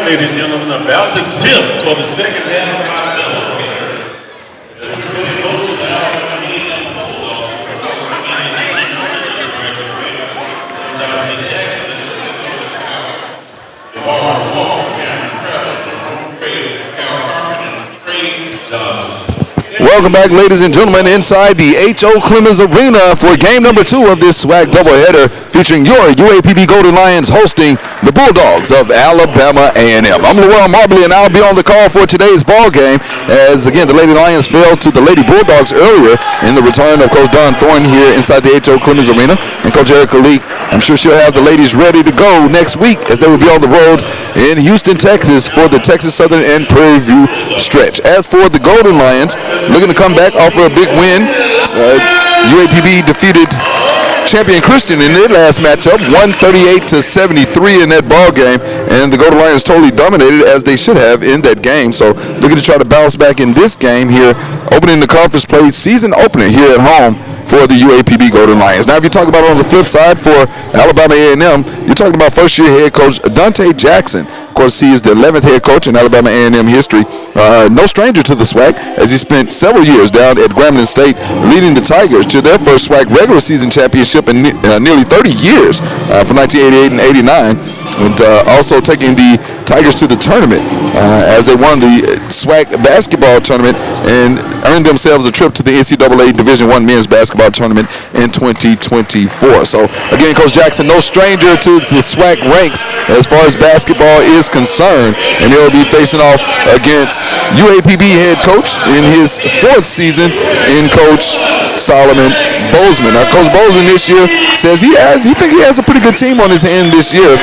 ladies and gentlemen, about the tip for the second half of our doubleheader. Welcome back, ladies and gentlemen, inside the H.O. Clemens Arena for game number 2 of this SWAC doubleheader featuring your UAPB Golden Lions hosting the Bulldogs of Alabama A&M. I'm Lowell Marbley, and I'll be on the call for today's ball game as, again, the Lady Lions fell to the Lady Bulldogs earlier in the return of Coach Don Thorne here inside the H.O. Clemens Arena. And Coach Erica Leak, I'm sure she'll have the ladies ready to go next week as they will be on the road in Houston, Texas for the Texas Southern and Prairie View stretch. As for the Golden Lions, looking to come back off of a big win. UAPB defeated Champion Christian in their last matchup, 138-73 in that ball game, and the Golden Lions totally dominated as they should have in that game. So looking to try to bounce back in this game here, opening the conference play season opener here at home for the UAPB Golden Lions. Now, if you talk about on the flip side for Alabama A&M, you're talking about first-year head coach Dante Jackson. Of course, he is the 11th head coach in Alabama A&M history. No stranger to the SWAC, as he spent several years down at Grambling State leading the Tigers to their first SWAC regular season championship in nearly 30 years from 1988 and 89. And also taking the Tigers to the tournament as they won the SWAC basketball tournament and earned themselves a trip to the NCAA Division I men's basketball tournament in 2024. So, again, Coach Jackson, no stranger to the SWAC ranks as far as basketball is concerned, and he'll be facing off against UAPB head coach in his 4th season in Coach Solomon Bozeman. Now, Coach Bozeman this year says he thinks he has a pretty good team on his hand this year.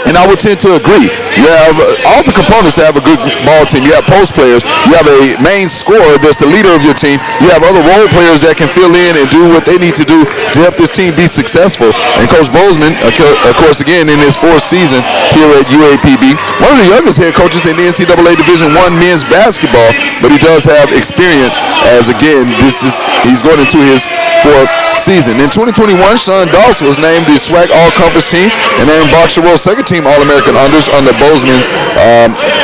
And I would tend to agree. You have all the components to have a good ball team. You have post players. You have a main scorer that's the leader of your team. You have other role players that can fill in and do what they need to do to help this team be successful. And Coach Bozeman, of course, again, in his 4th season here at UAPB, one of the youngest head coaches in the NCAA Division I men's basketball, but he does have experience as, again, he's going into his 4th season. In 2021, Sean Dawson was named the SWAC All-Conference team and Aaron Boxer-World second-team All-American unders under Bozeman's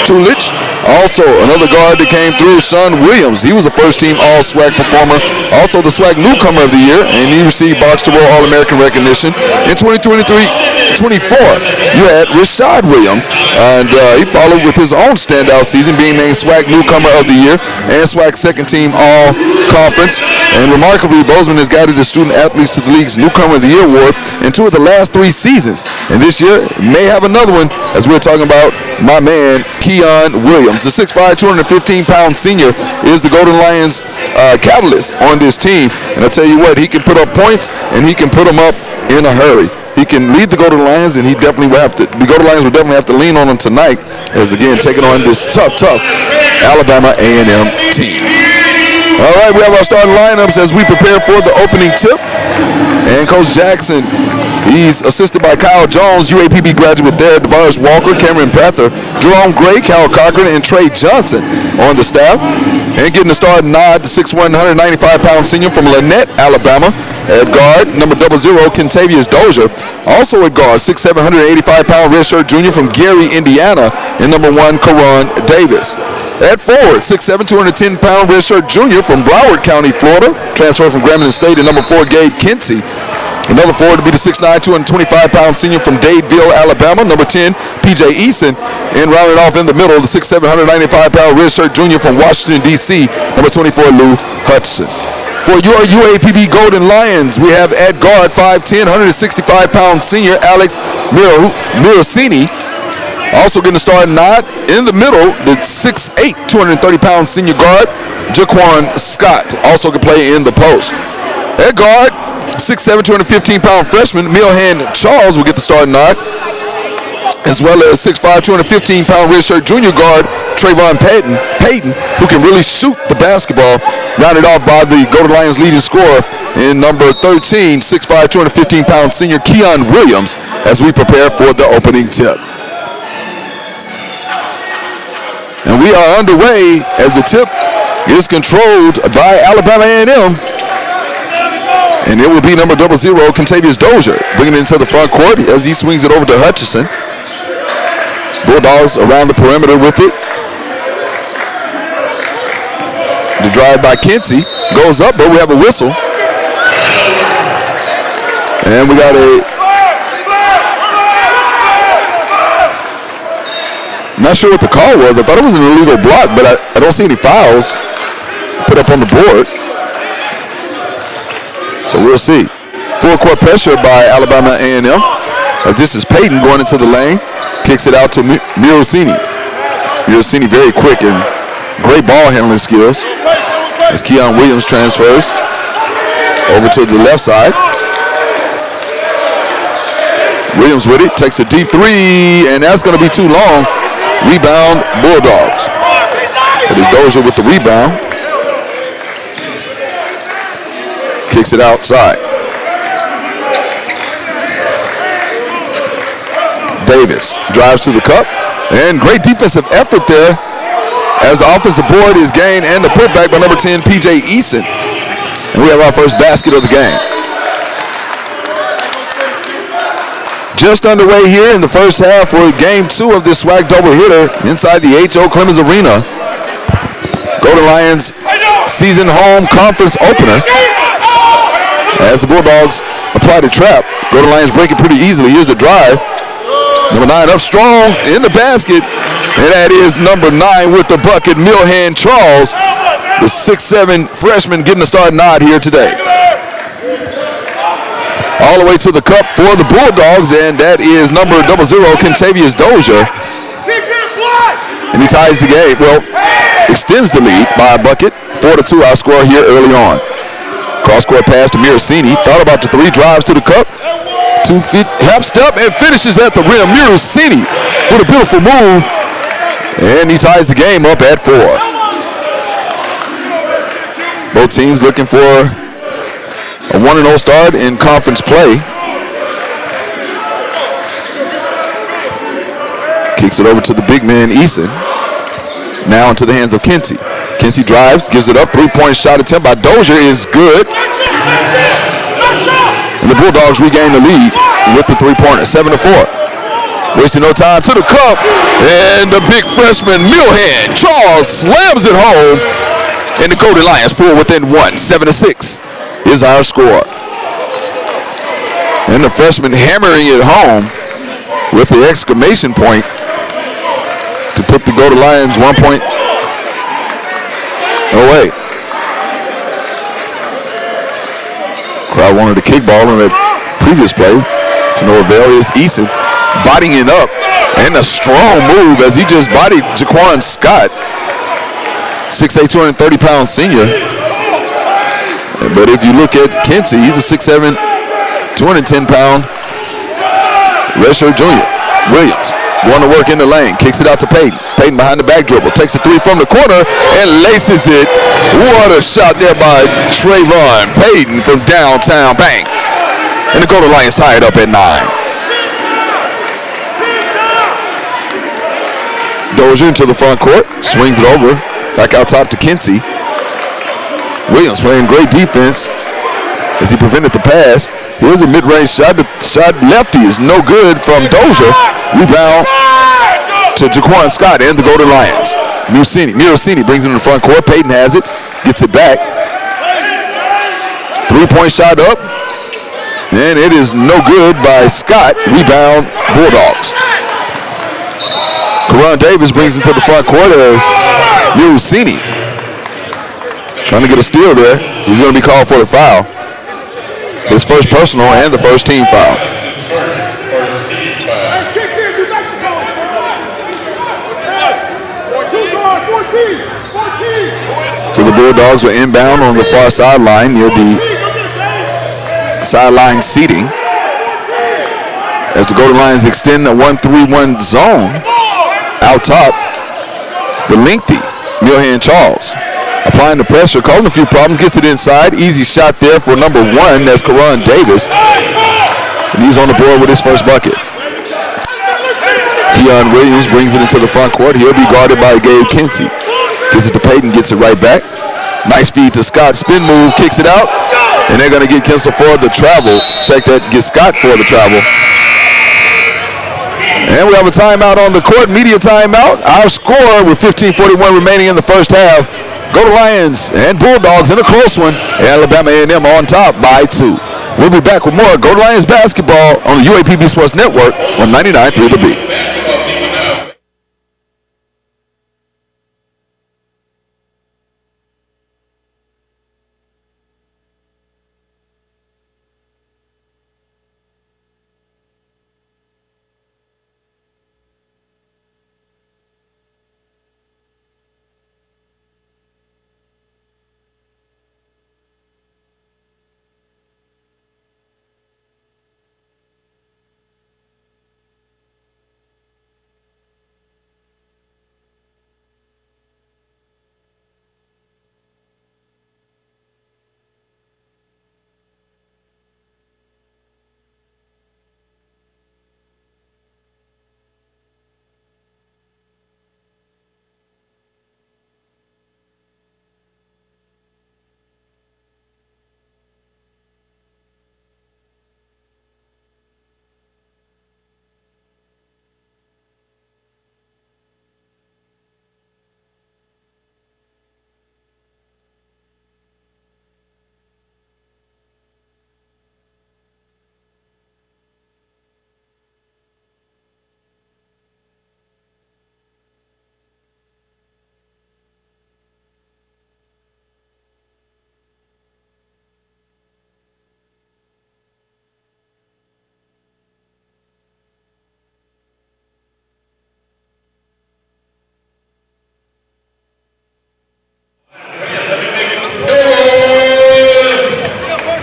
tutelage. Also, another guard that came through, Sean Williams. He was a first-team All-SWAC performer, also the SWAC Newcomer of the Year, and he received Boxer-World All-American recognition. In 2023-24, you had Rashad Williams, and he followed with his own standout season, being named SWAC Newcomer of the Year and SWAC second-team All-Conference. And remarkably, Bozeman has guided the student athletes to the league's Newcomer of the Year award in 2 of the last 3 seasons. And this year may have another one, as we're talking about my man, Keon Williams. The 6'5", 215-pound senior is the Golden Lions catalyst on this team. And I'll tell you what, he can put up points, and he can put them up in a hurry. He can lead the Golden Lions, and the Golden Lions will definitely have to lean on him tonight as, again, taking on this tough Alabama A&M team. All right, we have our starting lineups as we prepare for the opening tip. And Coach Jackson, he's assisted by Kyle Jones, UAPB graduate there, DeVaris Walker, Cameron Prather, Jerome Gray, Cal Cochran, and Trey Johnson on the staff. And getting the starting nod, the 6'1", 195-pound senior from Lynette, Alabama. At guard, number 00, Kentavious Dozier. Also at guard, 6'7", 185-pound redshirt junior from Gary, Indiana. And number 1, Karan Davis. At forward, 6'7", 210-pound redshirt junior from Broward County, Florida. Transferred from Grambling State. And number 4, Gabe Kinsey. Another forward to be the 6'9", 225-pound senior from Dadeville, Alabama. Number 10, P.J. Eason. And rounding off in the middle, the 6'7", 195-pound redshirt junior from Washington, D.C. Number 24, Lou Hudson. For your UAPB Golden Lions, we have at guard 5'10", 165-pound senior Alex Mirosini. Also getting a starting nod in the middle, the 6'8", 230-pound senior guard Jaquan Scott. Also can play in the post. At guard, 6'7", 215-pound freshman Milhan Charles will get the starting nod, as well as 6'5", 215-pound redshirt junior guard Trayvon Payton, who can really shoot the basketball, rounded off by the Golden Lions leading scorer in number 13, 6'5", 215-pound senior Keon Williams, as we prepare for the opening tip. And we are underway as the tip is controlled by Alabama A&M. And it will be number 00, Kentavious Dozier, bringing it into the front court as he swings it over to Hutchinson. Bulldogs around the perimeter with it. The drive by Kinsey goes up, but we have a whistle. And we got not sure what the call was. I thought it was an illegal block, but I don't see any fouls put up on the board. So we'll see. Full court pressure by Alabama A&M. As this is Payton going into the lane. Kicks it out to Mirosini. Mirosini very quick and great ball handling skills. As Keon Williams transfers over to the left side. Williams with it, takes a deep three, and that's going to be too long. Rebound, Bulldogs. It is Dozier with the rebound. Kicks it outside. Davis drives to the cup, and great defensive effort there as the offensive board is gained and the putback by number 10, P.J. Eason. And we have our first basket of the game. Just underway here in the first half for game 2 of this SWAC doubleheader inside the H.O. Clemens Arena. Golden Lions season home conference opener. As the Bulldogs apply the trap, Golden Lions break it pretty easily. Here's the drive. Number 9 up strong in the basket, and that is number 9 with the bucket, Milhan Charles, the 6'7" freshman getting a start nod here today. All the way to the cup for the Bulldogs, and that is number 00, Kentavious Dozier. And he ties the game, well, extends the lead by a bucket, 4-2 our score here early on. Cross-court pass to Mirosini, thought about the 3 drives to the cup. 2 feet, half step, and finishes at the rim. Mirosini with a beautiful move, and he ties the game up at 4. Both teams looking for a 1-0 start in conference play. Kicks it over to the big man, Eason. Now into the hands of Kinsey. Kinsey drives, gives it up. 3-point shot attempt by Dozier is good. And the Bulldogs regain the lead with the 3-pointer, 7-4. Wasting no time to the cup, and the big freshman Milhan Charles slams it home, and the Golden Lions pull within 1, 7-6 is our score. And the freshman hammering it home with the exclamation point to put the Golden Lions 1 point away. Crowd wanted a kickball in that previous play to no avail. Is Eason bodying it up, and a strong move as he just bodied Jaquan Scott, 6'8", 230-pound senior. But if you look at Kinsey, he's a 6'7", 210-pound redshirt junior. Williams going to work in the lane, kicks it out to Payton. Payton behind the back dribble, takes the 3 from the corner and laces it. What a shot there by Trayvon Payton from downtown. Bang. And the Golden Lions tie it up at 9. Dozier into the front court, swings it over, back out top to Kinsey. Williams playing great defense as he prevented the pass. Here's a mid-range shot. The shot lefty is no good from Dozier. Rebound to Jaquan Scott and the Golden Lions. Mirosini brings it in the front court. Payton has it, gets it back. 3-point shot up, and it is no good by Scott. Rebound, Bulldogs. Karan Davis brings it to the front court as Mirosini trying to get a steal there. He's going to be called for the foul. His first personal and the first team foul. So the Bulldogs were inbound on the far sideline near the sideline seating as the Golden Lions extend a 1-3-1 zone out top. The lengthy Milhan Charles applying the pressure, causing a few problems, gets it inside. Easy shot there for number 1. That's Karan Davis. And he's on the board with his first bucket. Keon Williams brings it into the front court. He'll be guarded by Gabe Kinsey. Gives it to Payton, gets it right back. Nice feed to Scott. Spin move, kicks it out. And they're going to get Kinsey for the travel. Check that, get Scott for the travel. And we have a timeout on the court, media timeout. Our score with 15:41 remaining in the first half. Go to Lions and Bulldogs in a close one. Alabama A&M on top by 2. We'll be back with more Go to Lions basketball on the UAPB Sports Network on 99.3 The Beat.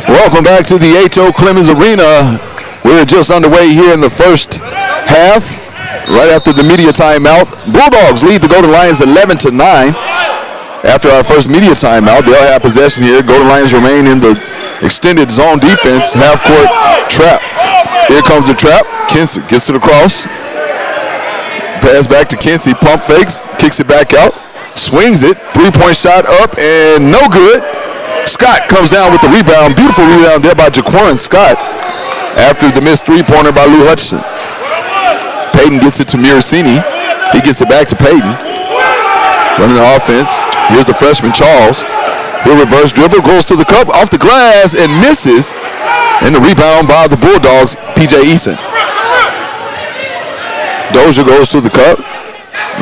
Welcome back to the H.O. Clemens Arena. We're just underway here in the first half, right after the media timeout. Bulldogs lead the Golden Lions 11-9. After our first media timeout, they'll have possession here. Golden Lions remain in the extended zone defense, half-court trap. Here comes the trap. Kinsey gets it across. Pass back to Kinsey. Pump fakes, kicks it back out, swings it. Three-point shot up and no good. Scott comes down with the rebound. Beautiful rebound there by Jaquan Scott after the missed three-pointer by Lou Hutchinson. Payton gets it to Miracini. He gets it back to Payton. Running the offense. Here's the freshman, Charles. He'll reverse dribble, goes to the cup, off the glass, and misses. And the rebound by the Bulldogs, P.J. Eason. Dozier goes to the cup.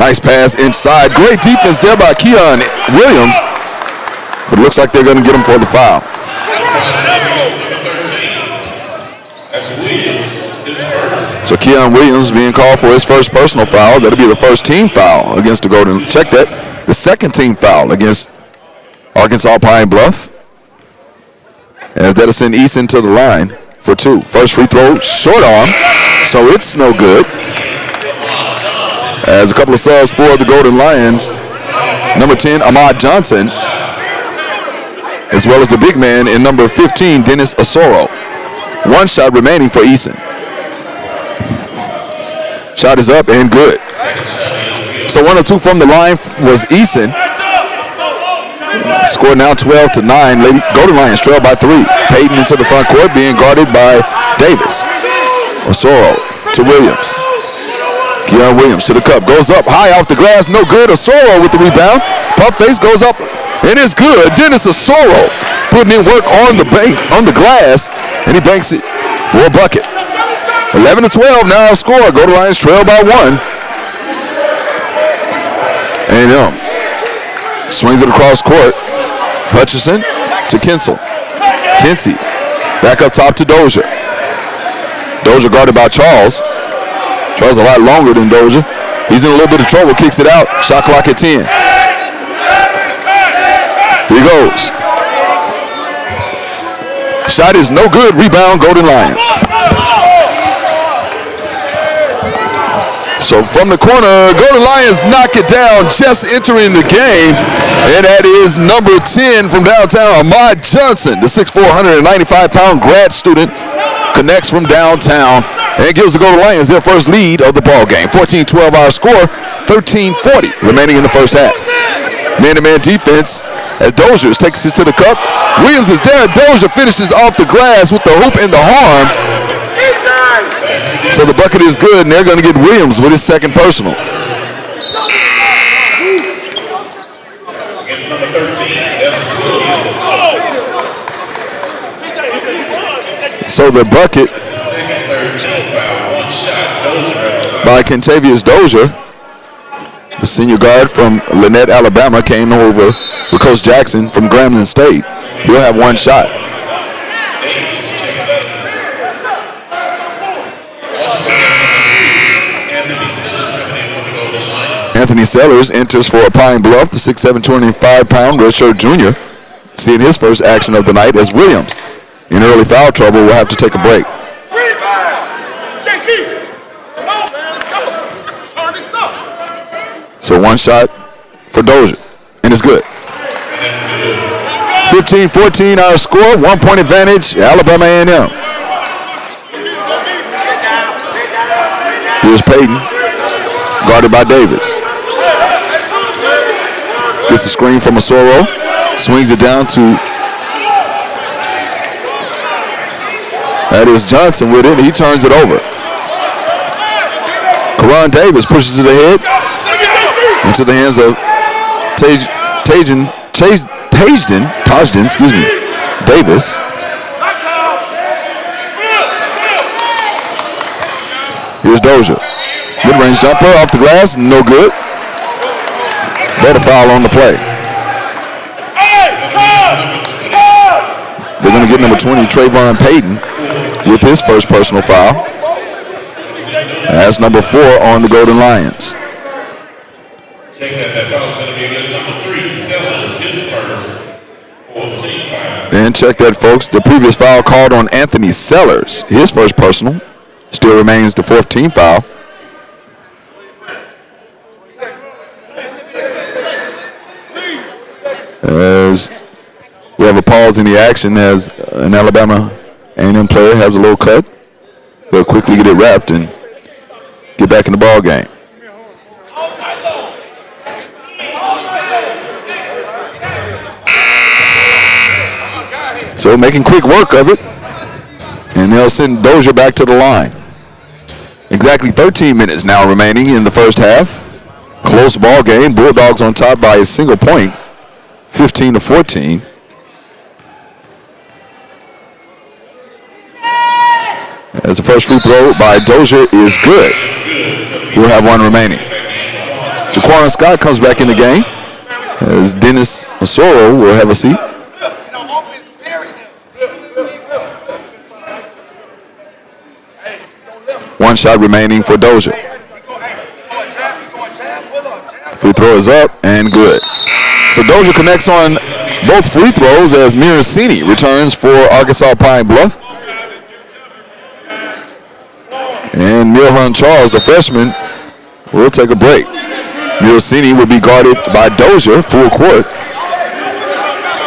Nice pass inside. Great defense there by Keon Williams. But it looks like they're going to get him for the foul. So Keon Williams being called for his first personal foul. That'll be the first team foul against the Golden. Check that. The second team foul against Arkansas Pine Bluff. As that'll send Eason to the line for 2. First free throw, short arm. So it's no good. As a couple of subs for the Golden Lions. Number 10, Ahmad Johnson, as well as the big man in number 15, Dennis Osoro. One shot remaining for Eason. Shot is up and good. So 1 of 2 from the line was Eason. Score now 12-9. Golden Lions trail by 3. Payton into the front court being guarded by Davis. Osoro to Williams. Keon Williams to the cup. Goes up high off the glass. No good. Osoro with the rebound. Pump face goes up. It is good. Dennis Osoro putting in work on the glass, and he banks it for a bucket. 11-12 now score. Golden Lions trail by 1. A&M swings it across court. Hutchison to Kinsey. Kinsey back up top to Dozier. Dozier guarded by Charles. Charles a lot longer than Dozier. He's in a little bit of trouble. Kicks it out. Shot clock at 10. Here he goes. Shot is no good. Rebound, Golden Lions. So from the corner, Golden Lions knock it down, just entering the game. And that is number 10 from downtown, Ahmad Johnson, the 6'4", 195-pound grad student, connects from downtown and gives the Golden Lions their first lead of the ball game. 14-12 our score, 13:40 remaining in the first half. Man-to-man defense as Dozier takes it to the cup. Williams is there. Dozier finishes off the glass with the hoop and the arm. So the bucket is good, and they're going to get Williams with his second personal. Against number 13, that's So the bucket by Kentavious Dozier, the senior guard from Lynette, Alabama, came over with Coach Jackson from Grambling State. He'll have one shot. Anthony Sellers enters for Pine Bluff, the 6'7", 25-pound redshirt junior, seeing his first action of the night as Williams, in early foul trouble, will have to take a break. So one shot for Dozier, and it's good. 15-14 our score, 1 point advantage, Alabama A&M. Here's Payton, guarded by Davis. Gets the screen from Osoro, swings it down to, that is Johnson with it, he turns it over. Karan Davis pushes it ahead into the hands of Tajden, Davis. Here's Dozier. Mid-range jumper off the glass, no good. But a foul on the play. They're going to get number 20, Trayvon Payton, with his first personal foul. As number 4 on the Golden Lions. that foul is going to be against number 3, Sellers, his first, for the team foul. And check that, folks. The previous foul called on Anthony Sellers, his first personal, still remains the 4th team foul. As we have a pause in the action as an Alabama A&M player has a little cut. They'll quickly get it wrapped and get back in the ball game. So making quick work of it, and they'll send Dozier back to the line. Exactly 13 minutes now remaining in the first half. Close ball game. Bulldogs on top by a single point, 15-14. As the first free throw by Dozier is good. We'll have one remaining. Jaquan Scott comes back in the game as Dennis Osoro will have a seat. One shot remaining for Dozier. Free throw is up and good. So Dozier connects on both free throws as Miracini returns for Arkansas Pine Bluff. And Milhan Charles, the freshman, will take a break. Miracini will be guarded by Dozier full court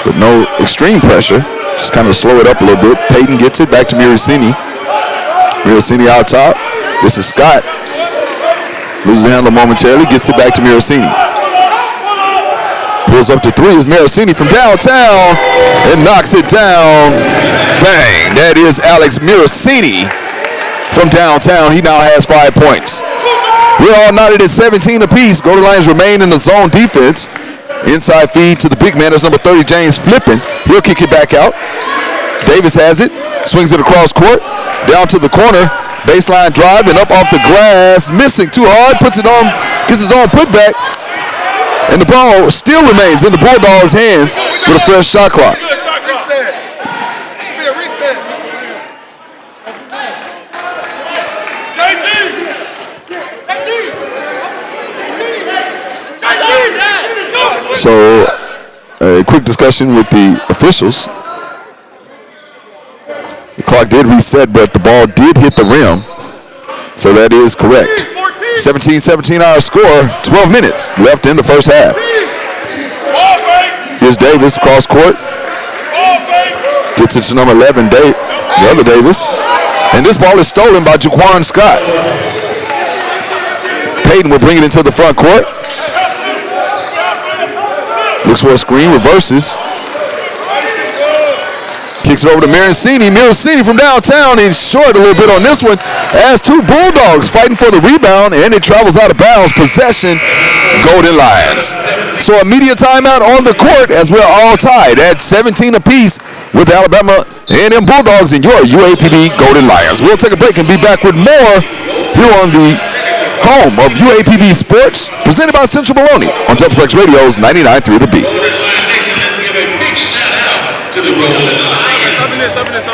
with no extreme pressure. Just kind of slow it up a little bit. Payton gets it back to Miracini. Miracini out top. This is Scott. Loses the handle momentarily. Gets it back to Miracini. Pulls up to 3 is Miracini from downtown and knocks it down. Bang. That is Alex Miracini from downtown. He now has 5 points. We're all knotted at 17 apiece. Golden Lions remain in the zone defense. Inside feed to the big man. That's number 30, James Flippin. He'll kick it back out. Davis has it. Swings it across court. Down to the corner. Baseline drive and up off the glass. Missing too hard. Puts it on. Gets his own putback. And the ball still remains in the Bulldogs' hands with a fresh shot clock. Reset. Should be a reset. So, a quick discussion with the officials. The clock did reset, but the ball did hit the rim. So that is correct. 17-17 our score. 12 minutes left in the first half. Here's Davis cross court. Gets it to number 11, the other Davis. And this ball is stolen by Jaquan Scott. Payton will bring it into the front court. Looks for a screen, reverses. Kicks it over to Miracini. Miracini from downtown. He's short a little bit on this one. As two Bulldogs fighting for the rebound, and it travels out of bounds. Possession, Golden Lions. So immediate timeout on the court as we're all tied at 17 apiece with Alabama A&M Bulldogs and your UAPB Golden Lions. We'll take a break and be back with more here on the home of UAPB Sports, presented by Central Maloney on Doubleplex Radio's 99.3 The Beat. To the Golden Lions. 7 minutes.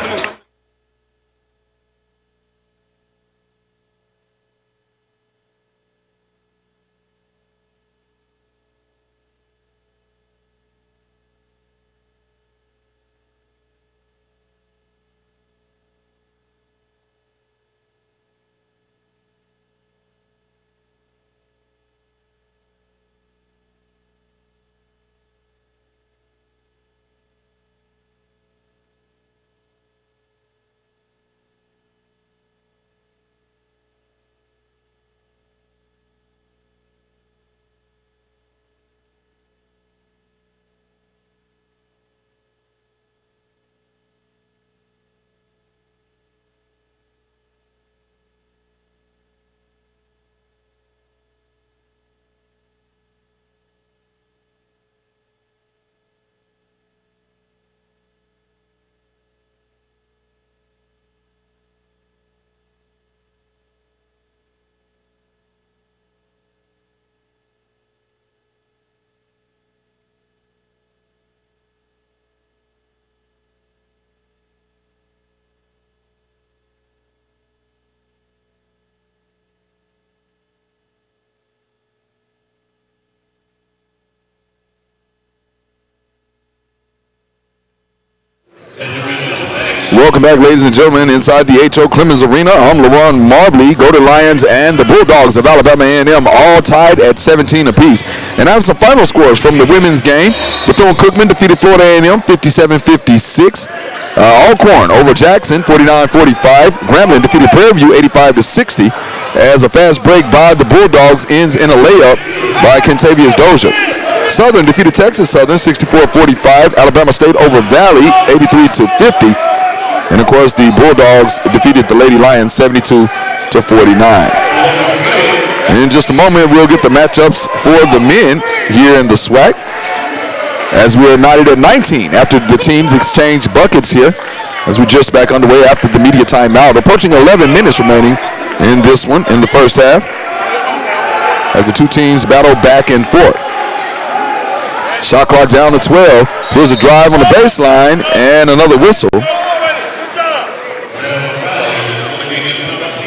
Welcome back, ladies and gentlemen, inside the H.O. Clemens Arena. I'm LaRon Marbley. Golden Lions and the Bulldogs of Alabama A&M all tied at 17 apiece. And I have some final scores from the women's game. Bethune-Cookman defeated Florida A&M 57-56. Alcorn over Jackson 49-45. Grambling defeated Prairie View 85-60. As a fast break by the Bulldogs ends in a layup by Kentavious Dozier. Southern defeated Texas Southern 64-45. Alabama State over Valley 83-50. And of course, the Bulldogs defeated the Lady Lions 72-49. And in just a moment, we'll get the matchups for the men here in the SWAC, as we're knotted at 19 after the teams exchange buckets here, as we're just back underway after the media timeout. Approaching 11 minutes remaining in this one in the first half, as the two teams battle back and forth. Shot clock down to 12. Here's a drive on the baseline and another whistle,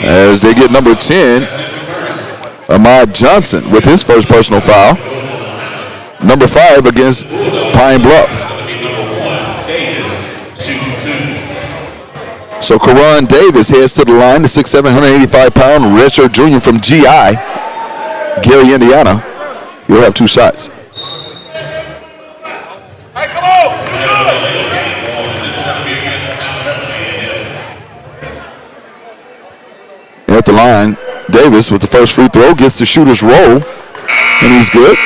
as they get number 10, Ahmad Johnson, with his first personal foul. Number 5 against Pine Bluff. So Karan Davis heads to the line, the 6'7", 185-pound redshirt junior from GI, Gary, Indiana. He'll have 2 shots. Hey, come on! At the line, Davis with the first free throw gets the shooter's roll, and he's good.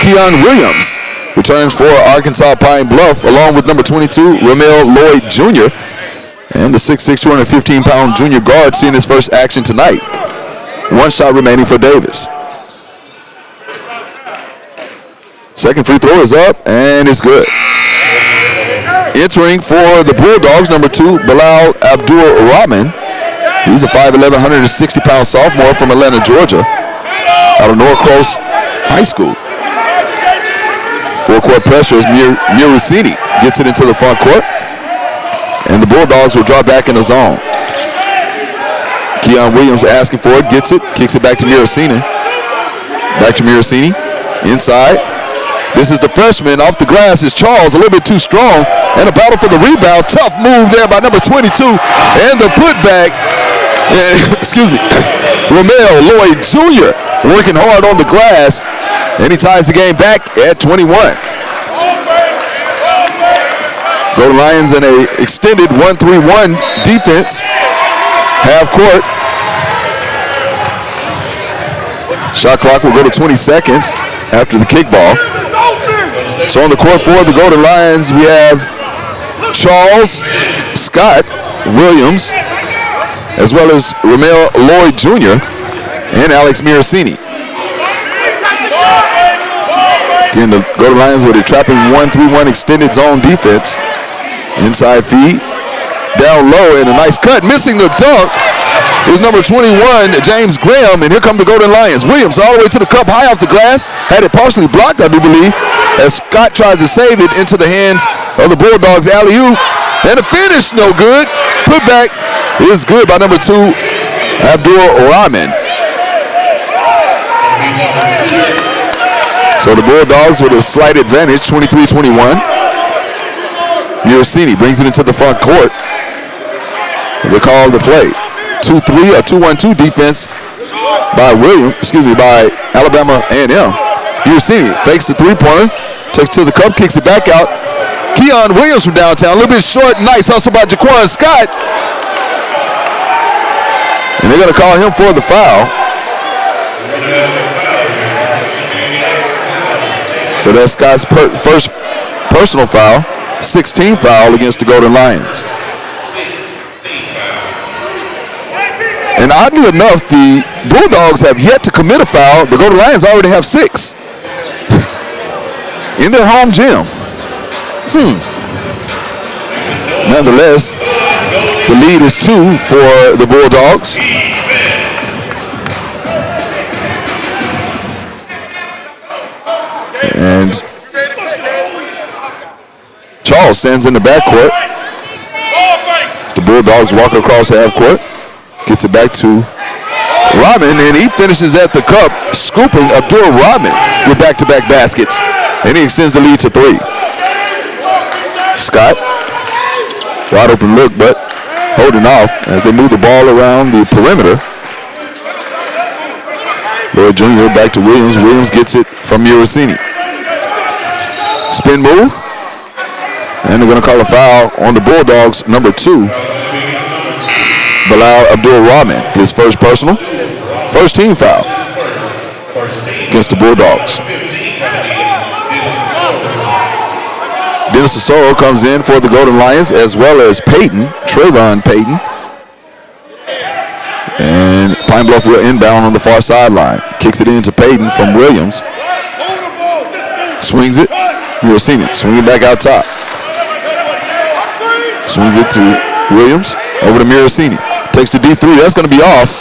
Keon Williams returns for Arkansas Pine Bluff, along with number 22, Ramel Lloyd Jr., and the 6'6", 215-pound junior guard seeing his first action tonight. 1 shot remaining for Davis. Second free throw is up, and it's good. Entering for the Bulldogs, number 2, Bilal Abdul-Rahman. He's a 5'11", 160-pound sophomore from Atlanta, Georgia, out of Norcross High School. Full-court pressure as Miracini gets it into the front court, and the Bulldogs will draw back in the zone. Keon Williams asking for it, gets it, kicks it back to Miracini. Back to Miracini, inside. This is the freshman off the glass is Charles, a little bit too strong, and a battle for the rebound. Tough move there by number 22, and the putback, excuse me, Ramel Lloyd Jr. working hard on the glass, and he ties the game back at 21. Golden Lions in a extended 1-3-1 defense, half court. Shot clock will go to 20 seconds after the kickball. So on the court for the Golden Lions, we have Charles, Scott, Williams, as well as Ramel Lloyd Jr. and Alex Miracini. Again, the Golden Lions with a trapping 1-3-1 extended zone defense. Inside feed, down low, and a nice cut. Missing the dunk is number 21, James Graham, and here come the Golden Lions. Williams all the way to the cup, high off the glass. Had it partially blocked, I do believe, as Scott tries to save it into the hands of the Bulldogs. Alley-oop, and the finish, no good. Put back is good by number 2, Abdul Rahman. So the Bulldogs with a slight advantage, 23-21. Miracini brings it into the front court. They call the play. 2-3, a 2-1-2 defense by by Alabama A&M. Miracini fakes the three-pointer, takes to the cup, kicks it back out. Keon Williams from downtown, a little bit short, nice hustle by Jaquan Scott. And they're going to call him for the foul. So that's Scott's first personal foul, 16th foul against the Golden Lions. And oddly enough, the Bulldogs have yet to commit a foul. The Golden Lions already have 6 in their home gym. Nonetheless, the lead is 2 for the Bulldogs. And Charles stands in the backcourt. The Bulldogs walk across half court. Gets it back to Rahman, and he finishes at the cup, scooping Abdul Rahman with back-to-back baskets. And he extends the lead to 3. Scott, wide open look, but holding off as they move the ball around the perimeter. Lloyd Jr. back to Williams. Williams gets it from Miracini. Spin move. And they're going to call a foul on the Bulldogs, number 2. Bilal Abdul Rahman, his first personal. First team foul against the Bulldogs. Dennis Sissoko comes in for the Golden Lions, as well as Trayvon Payton. And Pine Bluff will inbound on the far sideline. Kicks it into Payton from Williams. Swings it. Miracini swinging back out top. Swings it to Williams. Over to Miracini. Takes the deep 3. That's going to be off.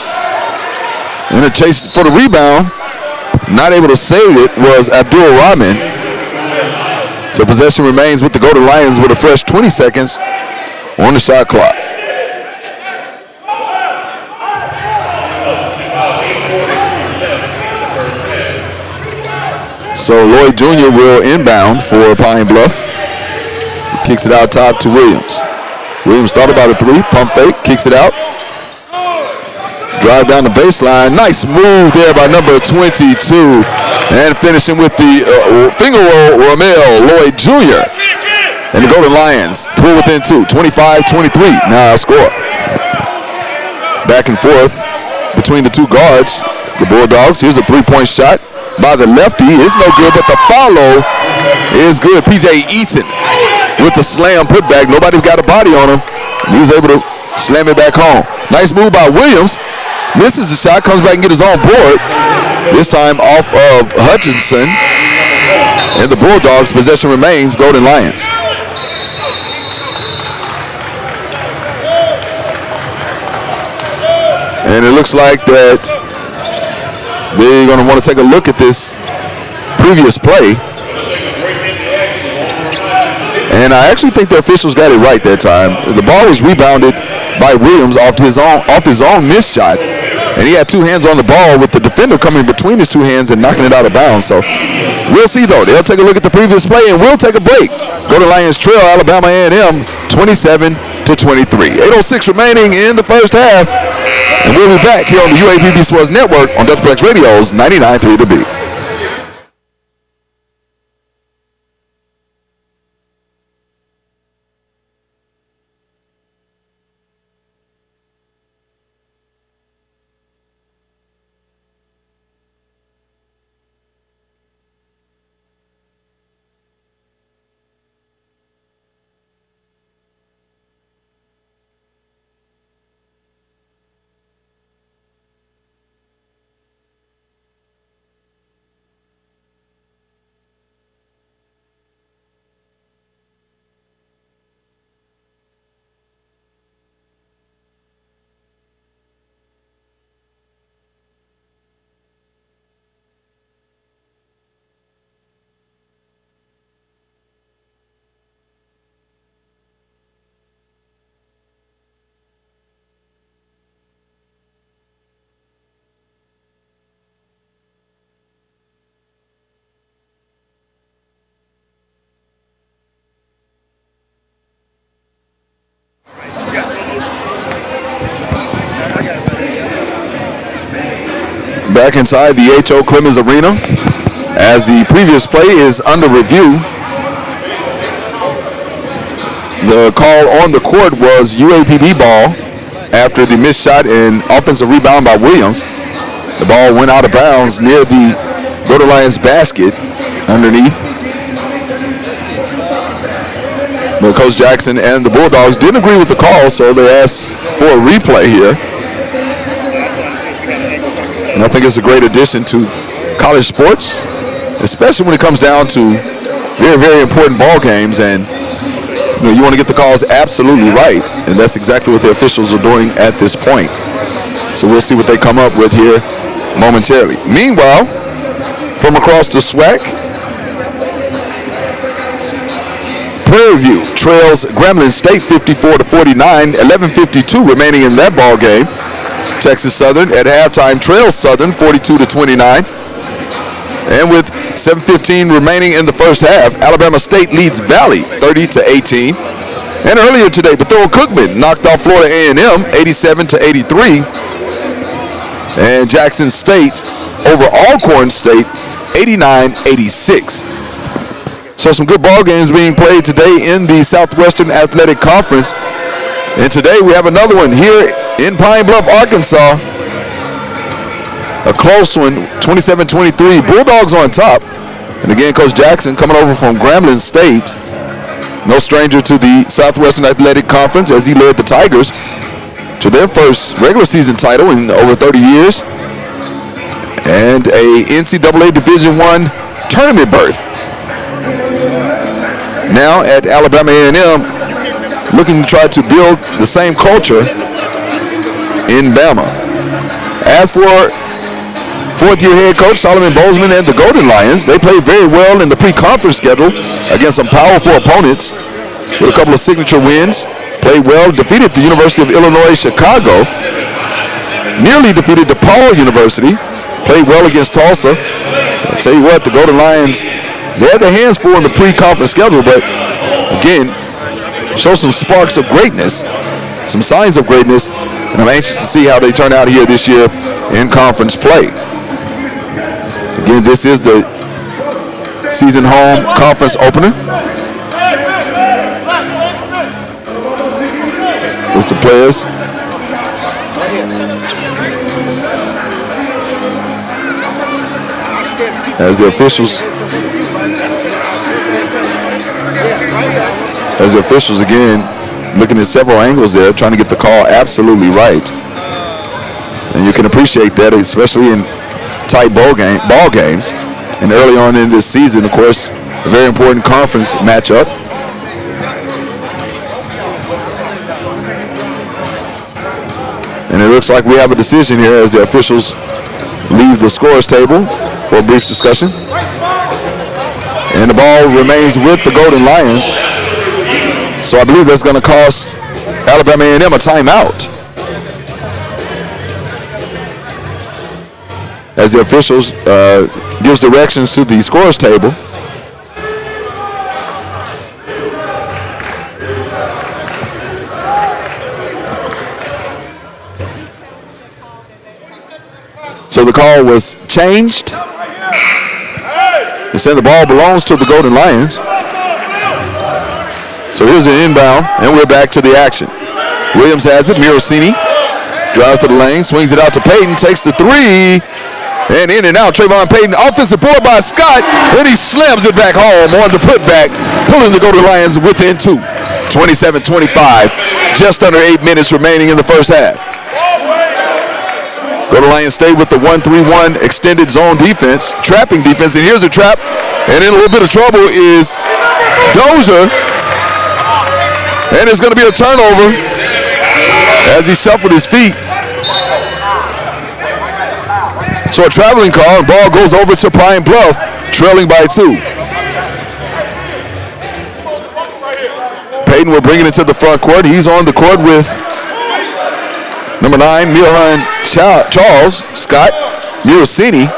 And a chase for the rebound. Not able to save it was Abdul Rahman. So possession remains with the Golden Lions with a fresh 20 seconds on the shot clock. So Lloyd Jr. will inbound for Pine Bluff. Kicks it out top to Williams. Williams thought about a 3, pump fake, kicks it out. Drive down the baseline. Nice move there by number 22. And finishing with the finger roll, Ramel Lloyd Jr. And the Golden Lions pull within 2, 25-23. Now score. Back and forth between the two guards, the Bulldogs. Here's a 3-point shot by the lefty. It's no good, but the follow is good. PJ Eaton with the slam putback. Nobody got a body on him. And he's able to slam it back home. Nice move by Williams. Misses the shot, comes back and get his own board. This time off of Hutchinson. And the Bulldogs' possession remains Golden Lions. And it looks like that they're going to want to take a look at this previous play. And I actually think the officials got it right that time. The ball was rebounded by Williams off his own missed shot. And he had 2 hands on the ball with the defender coming between his 2 hands and knocking it out of bounds. So we'll see, though. They'll take a look at the previous play, and we'll take a break. Golden Lions trail Alabama A&M 27-23. 8:06 remaining in the first half. And we'll be back here on the UAPB Sports Network on Dutchplex Radio's 99.3 The Beat. Back inside the H.O. Clemens Arena as the previous play is under review. The call on the court was UAPB ball after the missed shot and offensive rebound by Williams. The ball went out of bounds near the Golden Lions basket underneath. But Coach Jackson and the Bulldogs didn't agree with the call, so they asked for a replay here. And I think it's a great addition to college sports, especially when it comes down to very, very important ball games. And you want to get the calls absolutely right, and that's exactly what the officials are doing at this point. So we'll see what they come up with here momentarily. Meanwhile, from across the SWAC, Prairie View trails Grambling State 54-49, 11:52 remaining in that ball game. Texas Southern at halftime trails Southern 42-29. And with 7:15 remaining in the first half, Alabama State leads Valley 30-18. And earlier today, Bethune-Cookman knocked off Florida A&M 87-83. And Jackson State over Alcorn State 89-86. So some good ball games being played today in the Southwestern Athletic Conference. And today we have another one here in Pine Bluff, Arkansas. A close one, 27-23. Bulldogs on top. And again, Coach Jackson coming over from Grambling State. No stranger to the Southwestern Athletic Conference as he led the Tigers to their first regular season title in over 30 years. And a NCAA Division I tournament berth. Now at Alabama A&M, looking to try to build the same culture in Bama. As for fourth-year head coach Solomon Bozeman and the Golden Lions, they played very well in the pre-conference schedule against some powerful opponents with a couple of signature wins. Played well, defeated the University of Illinois Chicago, nearly defeated DePaul University, played well against Tulsa. I'll tell you what, the Golden Lions, they had their hands full in the pre-conference schedule, but again, show some sparks of greatness, some signs of greatness, and I'm anxious to see how they turn out here this year in conference play. Again, this is the season home conference opener. It's the players. As the officials again looking at several angles there, trying to get the call absolutely right. And you can appreciate that, especially in tight ball games. And early on in this season, of course, a very important conference matchup. And it looks like we have a decision here as the officials leave the scores table for a brief discussion. And the ball remains with the Golden Lions. So I believe that's going to cost Alabama A&M a timeout. As the officials gives directions to the scores table. So the call was changed. They said the ball belongs to the Golden Lions. So here's the inbound, and we're back to the action. Williams has it. Mirosini drives to the lane, swings it out to Payton, takes the three, and in and out. Trayvon Payton, offensive board by Scott, and he slams it back home on the putback, pulling the Golden Lions within two. 27-25, just under 8 minutes remaining in the first half. Golden Lions stay with the 1-3-1 extended zone defense, trapping defense, and here's a trap, and in a little bit of trouble is Dozier. And it's going to be a turnover as he shuffled his feet. So a traveling call, and ball goes over to Pine Bluff, trailing by 2. Payton will bring it into the front court. He's on the court with number 9, Milhan Charles, Scott, Mirosini,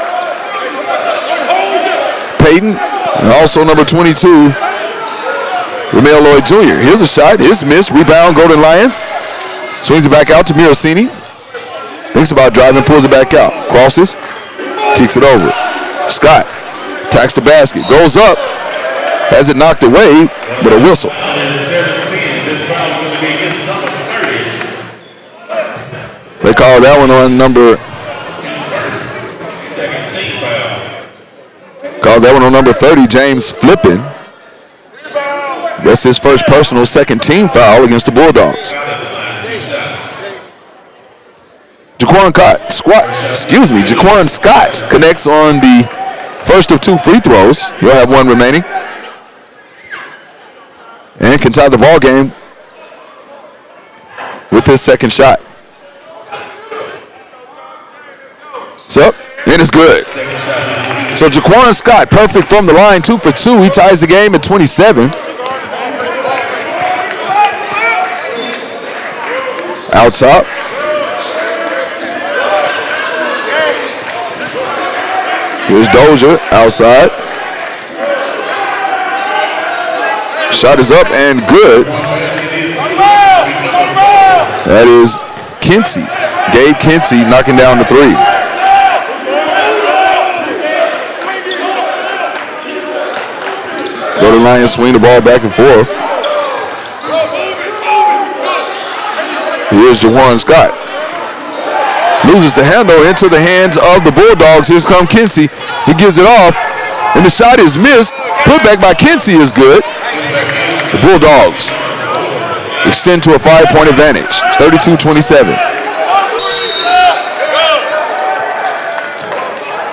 Payton, and also number 22, Ramel Lloyd Jr. Here's a shot. It's missed. Rebound, Golden Lions. Swings it back out to Mirosini. Thinks about driving, pulls it back out. Crosses. Kicks it over. Scott attacks the basket. Goes up. Has it knocked away, but a whistle. They call that one on number. Call that one on number 30, James Flippin. That's his first personal second team foul against the Bulldogs. Jaquan Scott connects on the first of 2 free throws. He'll have 1 remaining. And can tie the ball game with his second shot. So, it is good. So Jaquan Scott, perfect from the line, 2 for 2. He ties the game at 27. Out top. Here's Dozier outside. Shot is up and good. That is Kinsey. Gabe Kinsey knocking down the 3. Go to the line and swing the ball back and forth. Here's Jaquan Scott. Loses the handle into the hands of the Bulldogs. Here's come Kinsey. He gives it off, and the shot is missed. Put back by Kinsey is good. The Bulldogs extend to a 5-point advantage. 32-27.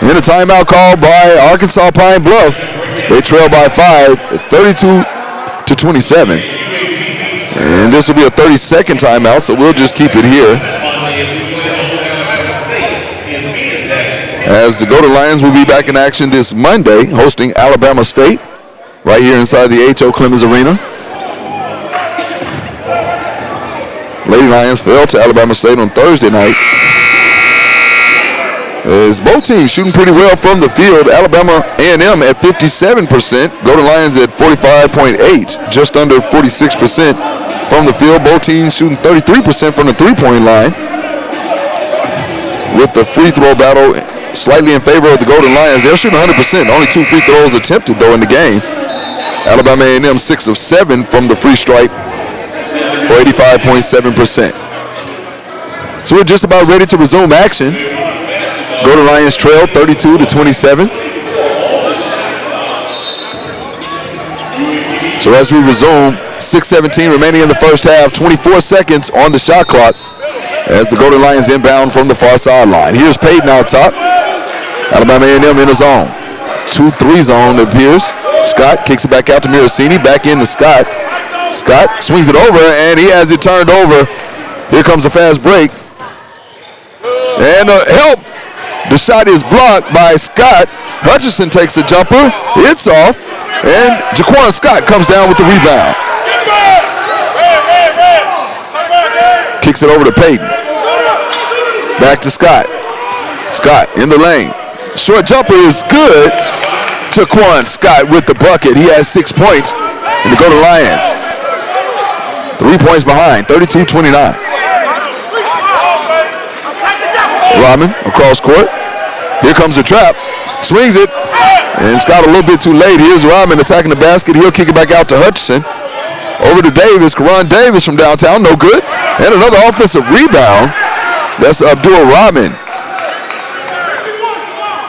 And a timeout called by Arkansas Pine Bluff. They trail by 5 at 32-27. And this will be a 30-second timeout, so we'll just keep it here. As the Golden Lions will be back in action this Monday, hosting Alabama State, right here inside the H.O. Clemens Arena. Lady Lions fell to Alabama State on Thursday night. As both teams shooting pretty well from the field. Alabama A&M at 57%. Golden Lions at 45.8, just under 46% from the field. Both teams shooting 33% from the three-point line. With the free throw battle slightly in favor of the Golden Lions. They're shooting 100%. Only 2 free throws attempted, though, in the game. Alabama A&M 6 of 7 from the free stripe for 85.7%. So we're just about ready to resume action. Golden Lions trail 32-27. So as we resume, 6:17 remaining in the first half, 24 seconds on the shot clock as the Golden Lions inbound from the far sideline. Here's Payton out top. Alabama A&M in the zone. 2-3 zone, it appears. Scott kicks it back out to Miracini. Back in to Scott. Scott swings it over, and he has it turned over. Here comes a fast break. And help. The shot is blocked by Scott. Hutchinson takes a jumper. It's off. And Jaquan Scott comes down with the rebound. Kicks it over to Payton. Back to Scott. Scott in the lane. Short jumper is good. Jaquan Scott with the bucket. He has 6 points. And the Golden Lions 3 points behind, 32-29. Rahman across court. Here comes the trap. Swings it. And Scott a little bit too late. Here's Rahman attacking the basket. He'll kick it back out to Hutchinson. Over to Davis. Karan Davis from downtown. No good. And another offensive rebound. That's Abdul Rahman.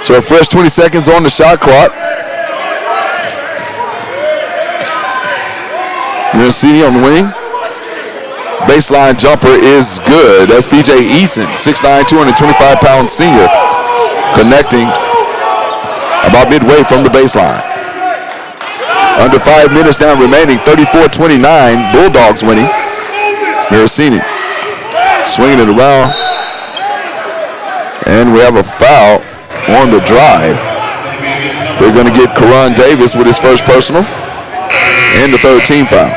So a fresh 20 seconds on the shot clock. Miracini on the wing. Baseline jumper is good. That's P.J. Eason, 6'9", 225-pound senior, connecting about midway from the baseline. Under 5 minutes now remaining, 34-29, Bulldogs winning. Miracini swinging it around. And we have a foul on the drive. They're going to get Karan Davis with his first personal and the third team foul.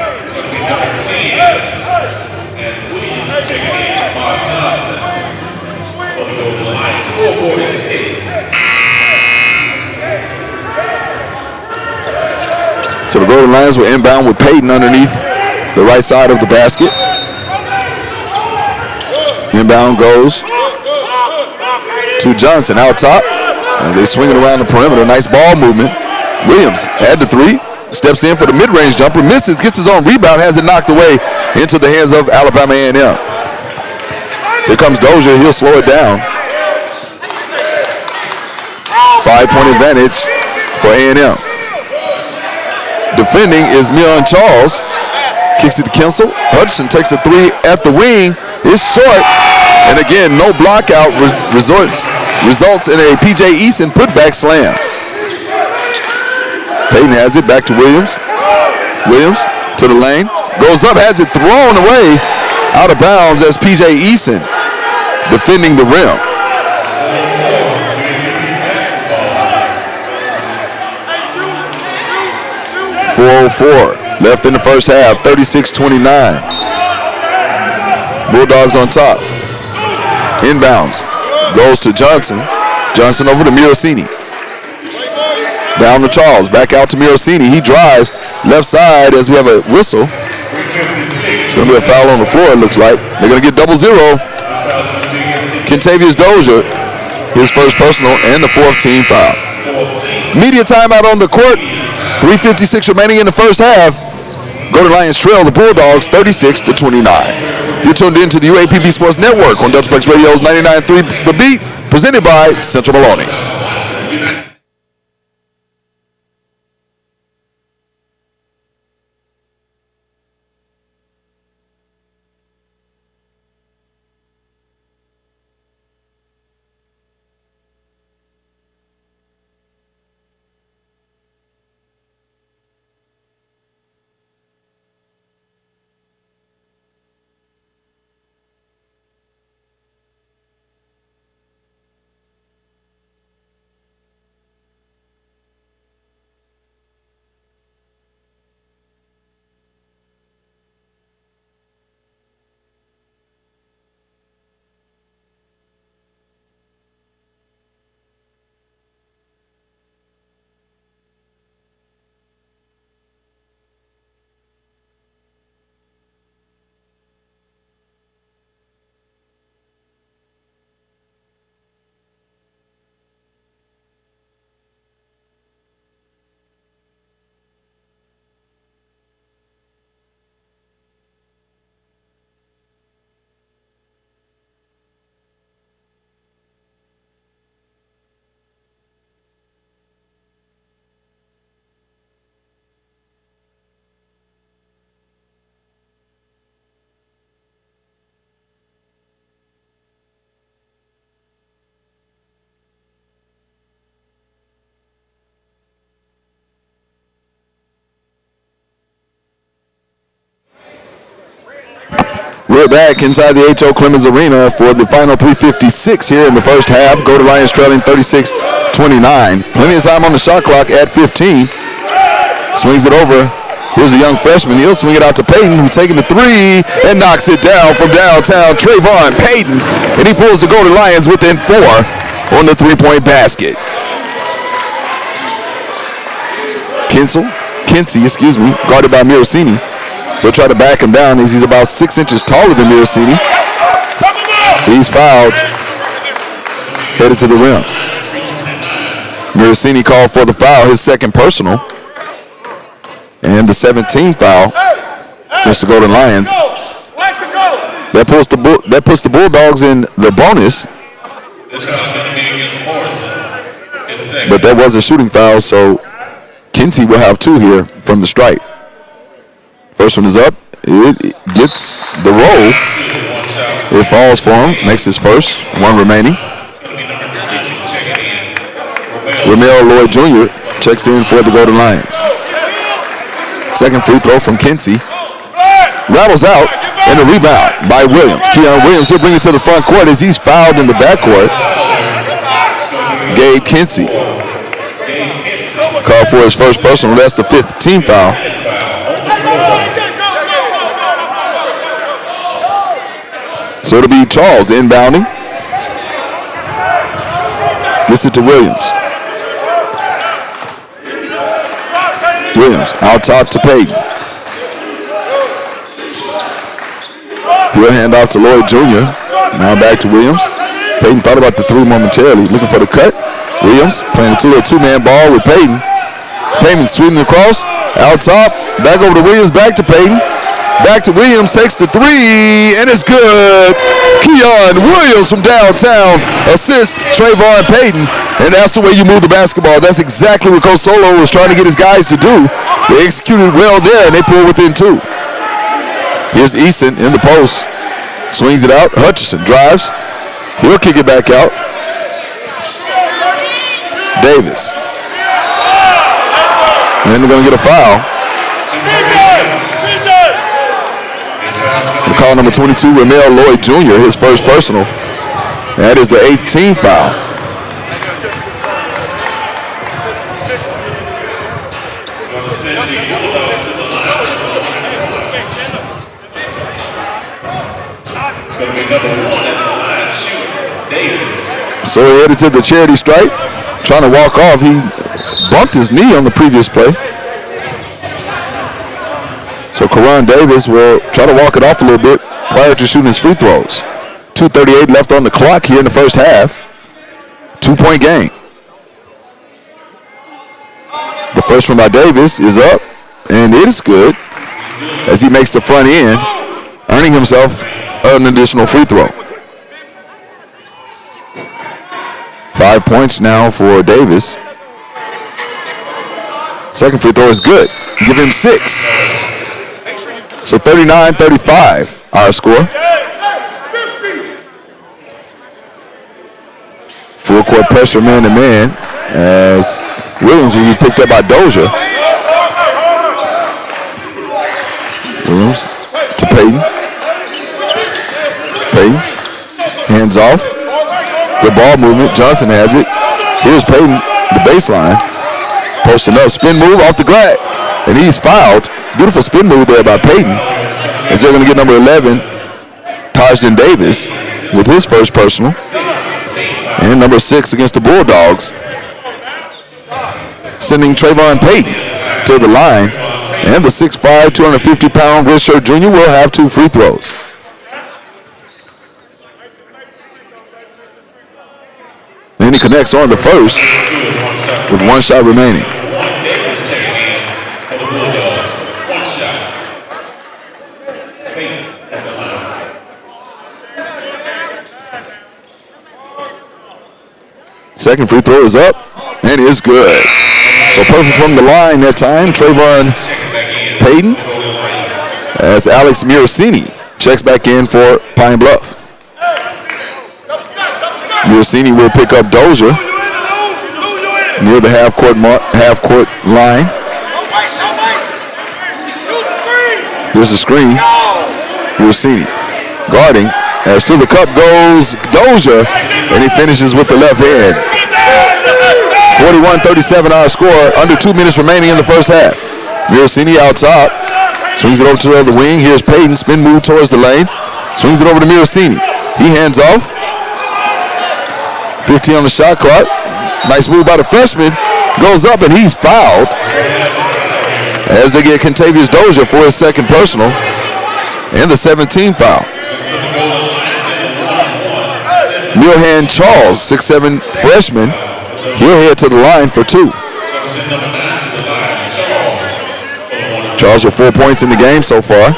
So the Golden Lions will inbound with Payton underneath the right side of the basket. Inbound goes to Johnson out top. And they swing it around the perimeter. Nice ball movement. Williams had the three. Steps in for the mid-range jumper. Misses. Gets his own rebound. Has it knocked away into the hands of Alabama A&M. Here comes Dozier. He'll slow it down. 5-point advantage for A&M. Defending is Mion Charles. Kicks it to Kinsel. Hutchinson takes a three at the wing. It's short. And again, no block out results in a P.J. Eason putback slam. Payton has it back to Williams. Williams to the lane. Goes up, has it thrown away out of bounds as P.J. Eason defending the rim. .404 left in the first half, 36-29. Bulldogs on top. Inbounds. Goes to Johnson. Johnson over to Mirosini. Down to Charles. Back out to Mirosini. He drives left side as we have a whistle. It's going to be a foul on the floor, it looks like. They're going to get 0-0. Kentavious Dozier, his first personal and the fourth team foul. Media timeout on the court. 3:56 remaining in the first half. Golden Lions trail the Bulldogs 36-29. You're tuned in to the UAPB Sports Network on Deltaplex Radio's 99.3 The Beat, presented by Central Maloney. We're back inside the H.O. Clemens Arena for the final 3:56 here in the first half. Golden Lions trailing 36-29. Plenty of time on the shot clock at 15. Swings it over. Here's a young freshman. He'll swing it out to Payton, who's taking the three and knocks it down from downtown. Trayvon Payton, and he pulls the Golden Lions within 4 on the three-point basket. Kinsey, guarded by Mirosini. They'll try to back him down as he's about 6 inches taller than Mirosini. He's fouled. Headed to the rim. Mirosini called for the foul, his second personal. And the 17th foul, Mr. Golden Lions. That puts the Bulldogs in the bonus. But that was a shooting foul, so Kinsey will have 2 here from the strike. First one is up. It gets the roll. It falls for him. Makes his first. 1 remaining. Ramel Lloyd Jr. checks in for the Golden Lions. Second free throw from Kinsey. Rattles out, and a rebound by Williams. Keon Williams will bring it to the front court as he's fouled in the backcourt. Gabe Kinsey called for his first personal. That's the 5th team foul. So it'll be Charles inbounding. Gets it to Williams. Williams out top to Payton. He'll hand off to Lloyd Jr. Now back to Williams. Payton thought about the 3 momentarily, looking for the cut. Williams playing a two-man ball with Payton. Payton sweeping across, out top, back over to Williams, back to Payton. Back to Williams, takes the three, and it's good. Keon Williams from downtown assists Trayvon Payton, and that's the way you move the basketball. That's exactly what Coach Solo was trying to get his guys to do. They executed well there, and they pulled within two. Here's Eason in the post. Swings it out. Hutchinson drives. He'll kick it back out. Davis. And then they're going to get a foul. We call number 22, Ramel Lloyd Jr., his first personal. That is the 8th team foul. So he headed to the charity stripe, trying to walk off. He bumped his knee on the previous play. So Karan Davis will try to walk it off a little bit prior to shooting his free throws. 2:38 left on the clock here in the first half. 2-point game. The first one by Davis is up, and it is good as he makes the front end, earning himself an additional free throw. 5 points now for Davis. Second free throw is good. Give him 6. So 39-35, our score. Full court pressure man-to-man as Williams will be picked up by Dozier. Williams to Payton. Payton, hands off. Good ball movement, Johnson has it. Here's Payton, the baseline. Posting up, spin move off the glass, and he's fouled. Beautiful spin move there by Payton. As they're going to get number 11, Tajden Davis, with his first personal. And number 6 against the Bulldogs, sending Trayvon Payton to the line. And the 6'5", 250-pound redshirt junior will have 2 free throws. Then he connects on the first with 1 shot remaining. Second free throw is up and is good. So perfect from the line that time. Trayvon Payton as Alex Miracini checks back in for Pine Bluff. Miracini will pick up Dozier near the half-court line. Here's the screen. Miracini guarding. As to the cup goes Dozier, and he finishes with the left hand. 41-37 our score. Under 2 minutes remaining in the first half. Miracini out top. Swings it over to the other wing. Here's Payton. Spin move towards the lane. Swings it over to Miracini. He hands off. 15 on the shot clock. Nice move by the freshman. Goes up, and he's fouled. As they get Kentavious Dozier for his second personal. And the 17th foul. Milhan Charles, 6'7" freshman. He'll head to the line for 2. Charles with 4 points in the game so far.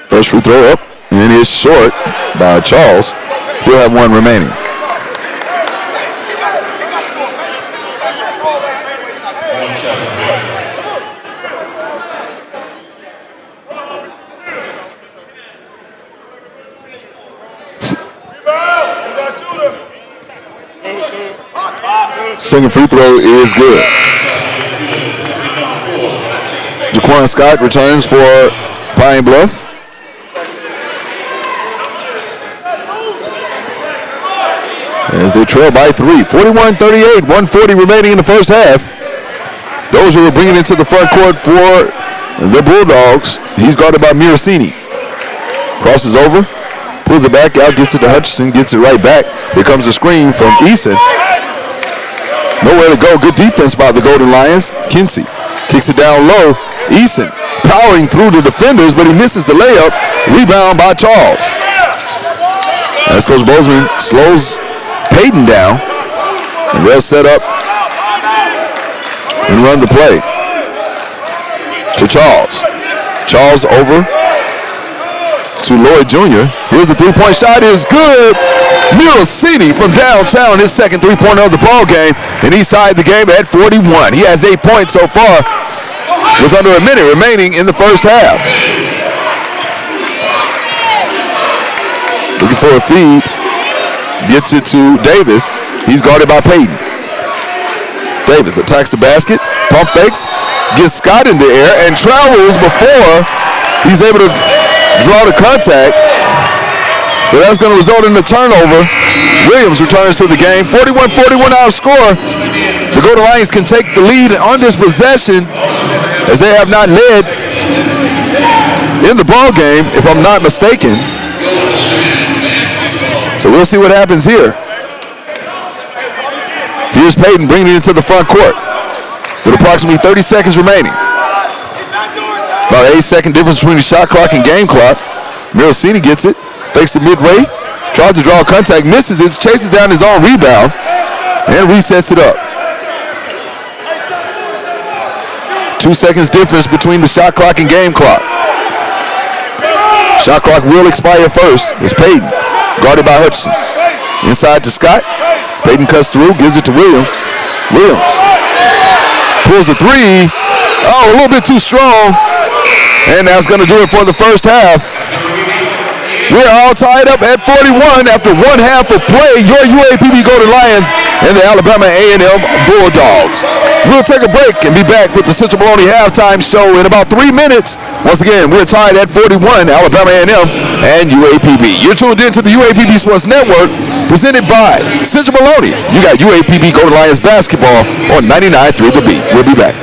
First free throw up, and it's short by Charles. He'll have 1 remaining. Second free throw is good. Jaquan Scott returns for Pine Bluff. As they trail by 3. 41-38, 1:40 remaining in the first half. Dozier will bring it into the front court for the Bulldogs. He's guarded by Miracini. Crosses over, pulls it back out, gets it to Hutchinson, gets it right back. Here comes the screen from Eason. Nowhere to go. Good defense by the Golden Lions. Kinsey kicks it down low. Eason powering through the defenders, but he misses the layup. Rebound by Charles. As Coach Bozeman slows Peyton down. And they'll set up and run the play to Charles. Charles over to Lloyd Jr. Here's the three-point shot. Is good. Miracini from downtown, his second three-pointer of the ball game, and he's tied the game at 41. He has 8 points so far with under a minute remaining in the first half. Looking for a feed. Gets it to Davis. He's guarded by Peyton. Davis attacks the basket. Pump fakes. Gets Scott in the air and travels before he's able to draw the contact. So that's going to result in the turnover. Williams returns to the game. 41-41 our score. The Golden Lions can take the lead on this possession as they have not led in the ball game, if I'm not mistaken. So we'll see what happens here. Here's Peyton bringing it into the front court with approximately 30 seconds remaining. About 8-second difference between the shot clock and game clock. Miracini gets it, fakes the midway, tries to draw contact, misses it, chases down his own rebound, and resets it up. 2 seconds difference between the shot clock and game clock. Shot clock will expire first. It's Peyton, guarded by Hutchinson. Inside to Scott. Peyton cuts through, gives it to Williams. Williams pulls the three. Oh, a little bit too strong. And that's going to do it for the first half. We're all tied up at 41 after one half of play. Your UAPB Golden Lions and the Alabama A&M Bulldogs. We'll take a break and be back with the Central Maloney halftime show in about 3 minutes. Once again, we're tied at 41, Alabama A&M and UAPB. You're tuned in to the UAPB Sports Network, presented by Central Maloney. You got UAPB Golden Lions basketball on 99.3 The Beat. We'll be back.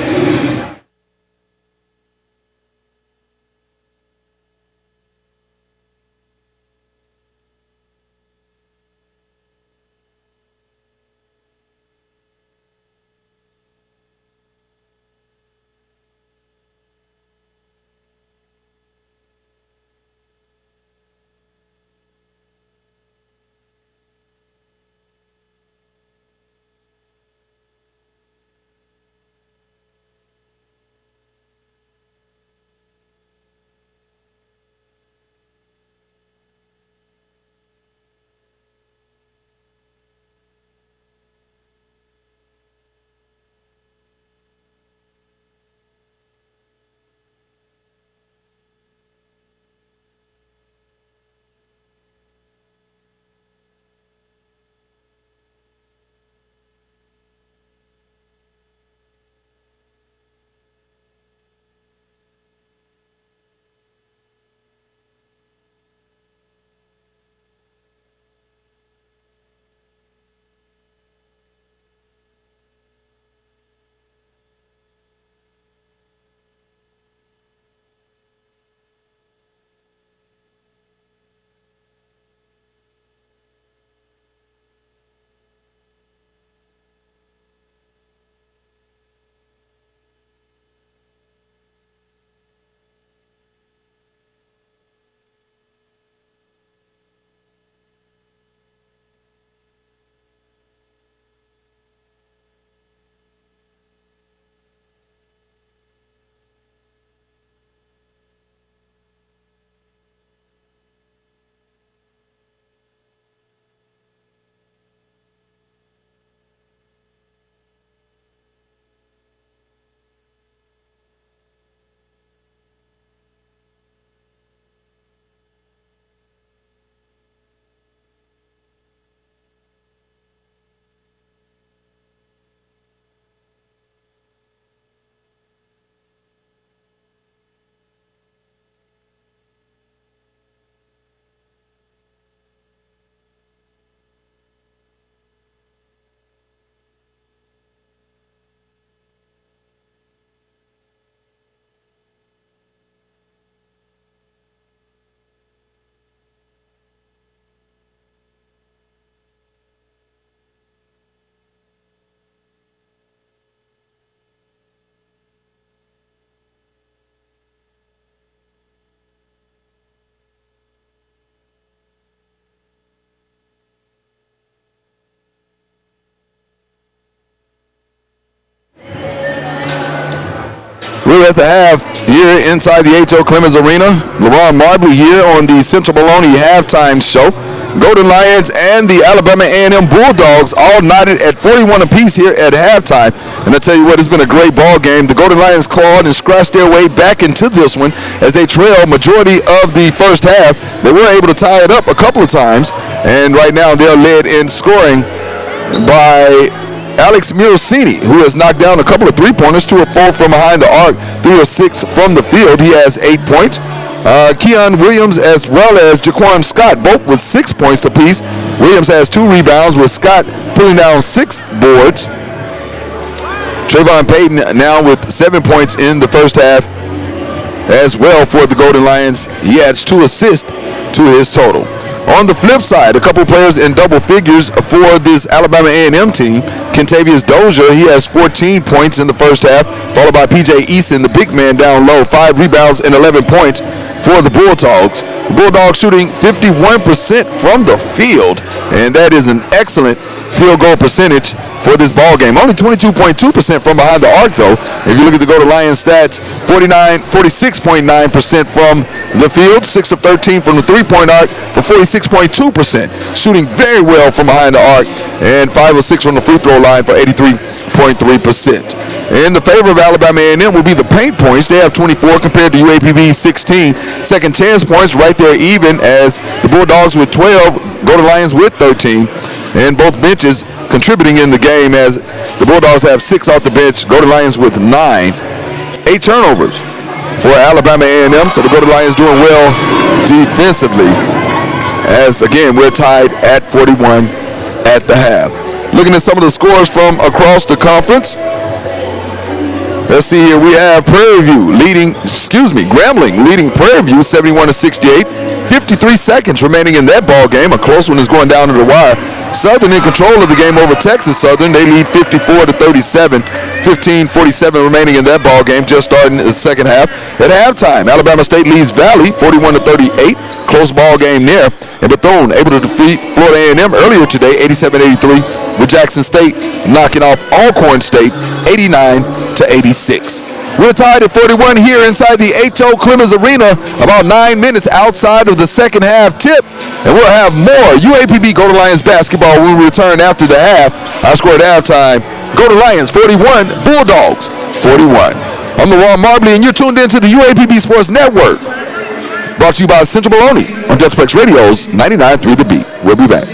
We're at the half here inside the H.O. Clemens Arena. LaRon Marbley here on the Central Bologna halftime show. Golden Lions and the Alabama A&M Bulldogs all knotted at 41 apiece here at halftime. And I tell you what, it's been a great ball game. The Golden Lions clawed and scratched their way back into this one as they trailed majority of the first half. They were able to tie it up a couple of times, and right now they're led in scoring by Alex Murosini, who has knocked down a couple of three-pointers, 2 of 4 from behind the arc, 3 of 6 from the field. He has 8 points. Keon Williams as well as Jaquan Scott, both with 6 points apiece. Williams has 2 rebounds, with Scott pulling down 6 boards. Trayvon Payton now with 7 points in the first half as well for the Golden Lions. He adds 2 assists to his total. On the flip side, a couple players in double figures for this Alabama A&M team. Kentavious Dozier, he has 14 points in the first half, followed by P.J. Eason, the big man down low, 5 rebounds and 11 points for the Bulldogs. The Bulldogs shooting 51% from the field, and that is an excellent field goal percentage for this ball game. Only 22.2% from behind the arc, though. If you look at the Golden Lions stats, 46.9% from the field, 6 of 13 from the three-point arc for 46.2%. Shooting very well from behind the arc, and 5 of 6 from the free throw line for 83.3%. In the favor of Alabama A&M will be the paint points. They have 24 compared to UAPB 16. Second chance points right there even, as the Bulldogs with 12, Golden Lions with 13. And both benches contributing in the game, as the Bulldogs have 6 off the bench, Golden Lions with 9. 8 turnovers for Alabama A&M, so the Golden Lions doing well defensively, as again we're tied at 41 at the half. Looking at some of the scores from across the conference. Let's see here. We have Grambling leading Prairie View 71-68. 53 seconds remaining in that ball game. A close one is going down to the wire. Southern in control of the game over Texas Southern. They lead 54-37. 15:47 remaining in that ball game, just starting the second half. At halftime, Alabama State leads Valley 41-38. Close ball game there. And Bethune able to defeat Florida A&M earlier today, 87-83, with Jackson State knocking off Alcorn State 89-86. We're tied at 41 here inside the H.O. Clemens Arena, about 9 minutes outside of the second half tip. And we'll have more UAPB Golden Lions basketball when we return after the half. Our score at halftime, Golden Lions 41, Bulldogs 41. I'm LaRon Marbley, and you're tuned into the UAPB Sports Network. Brought to you by Central Bologna on Dexplex Radio's 99.3 The Beat. We'll be back.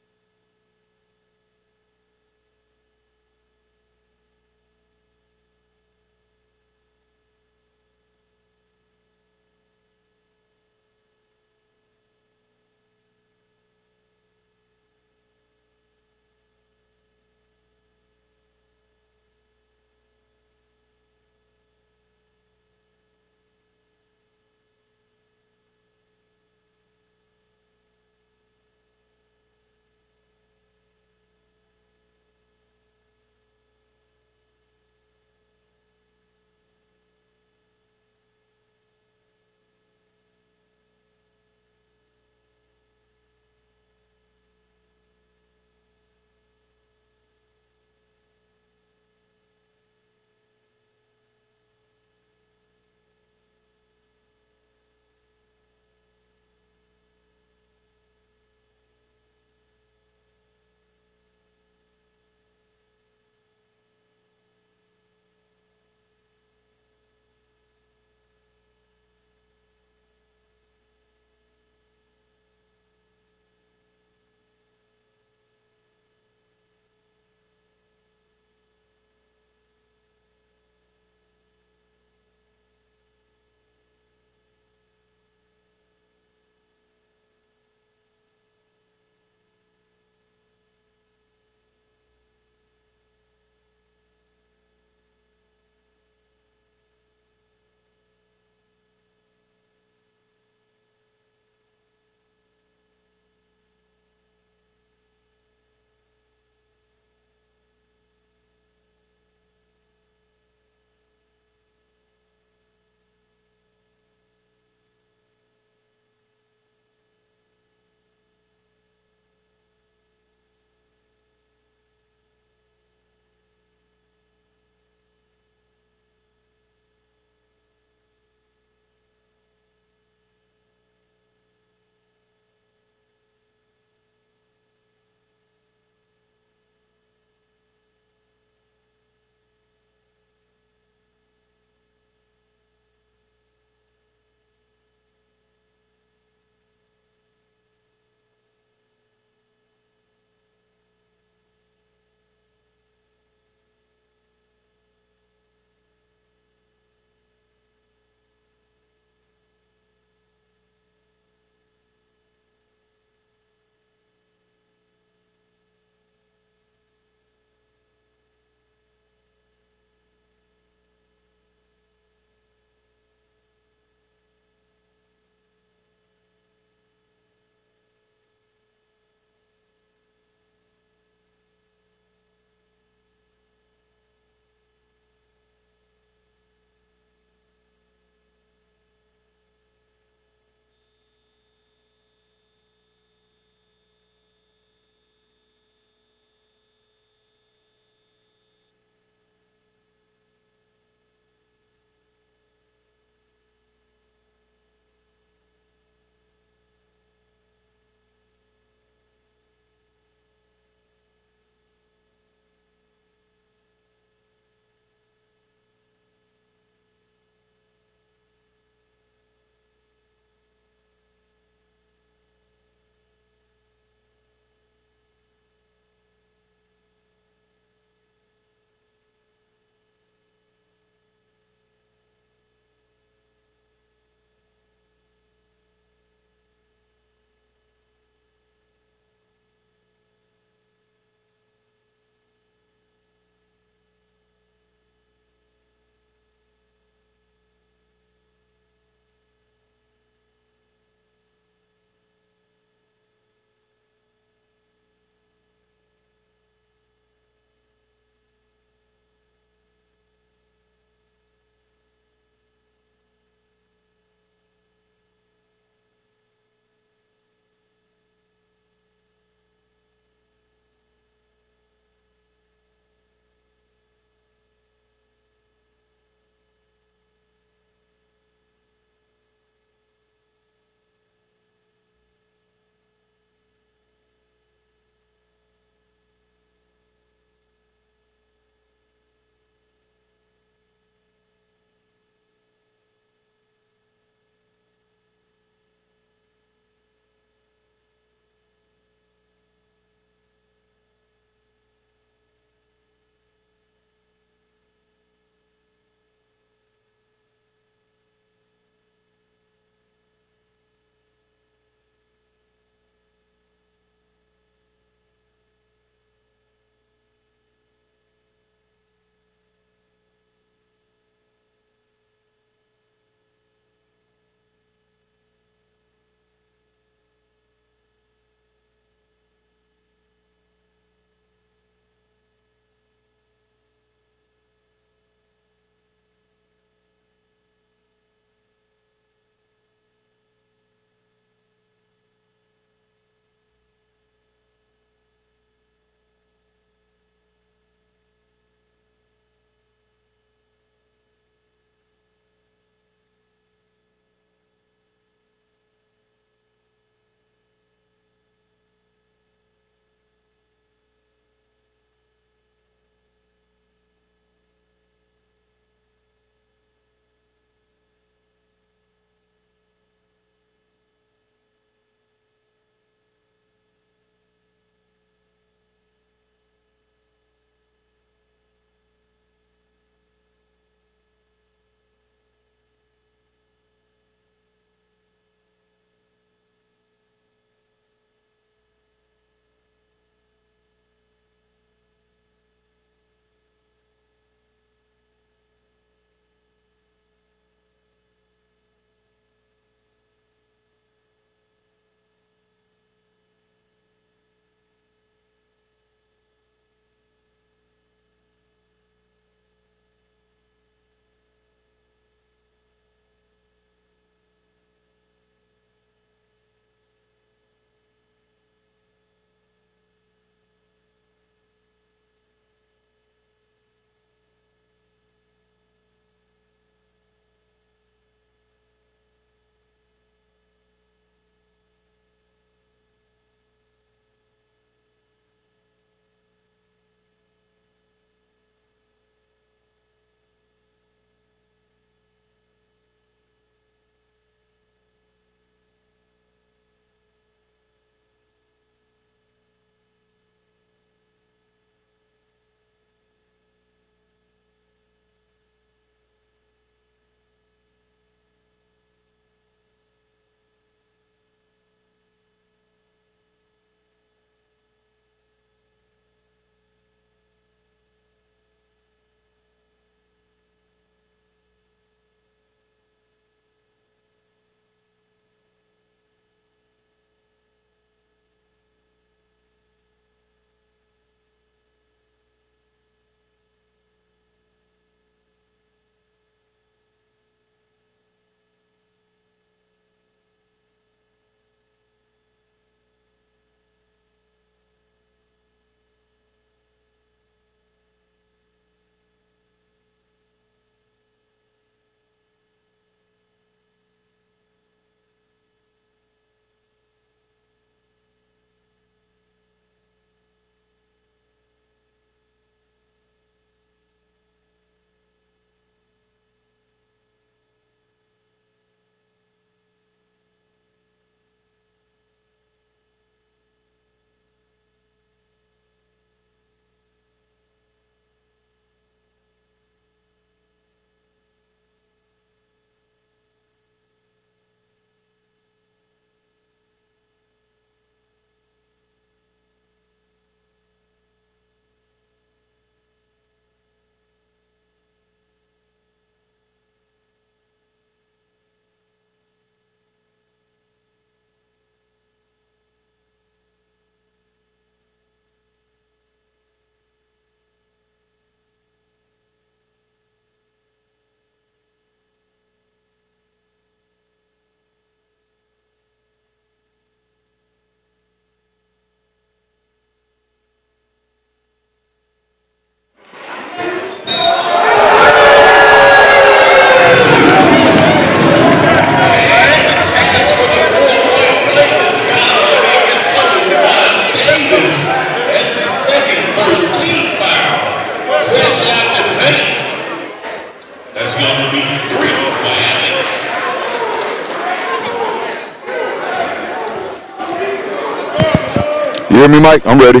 hear me, Mike? I'm ready.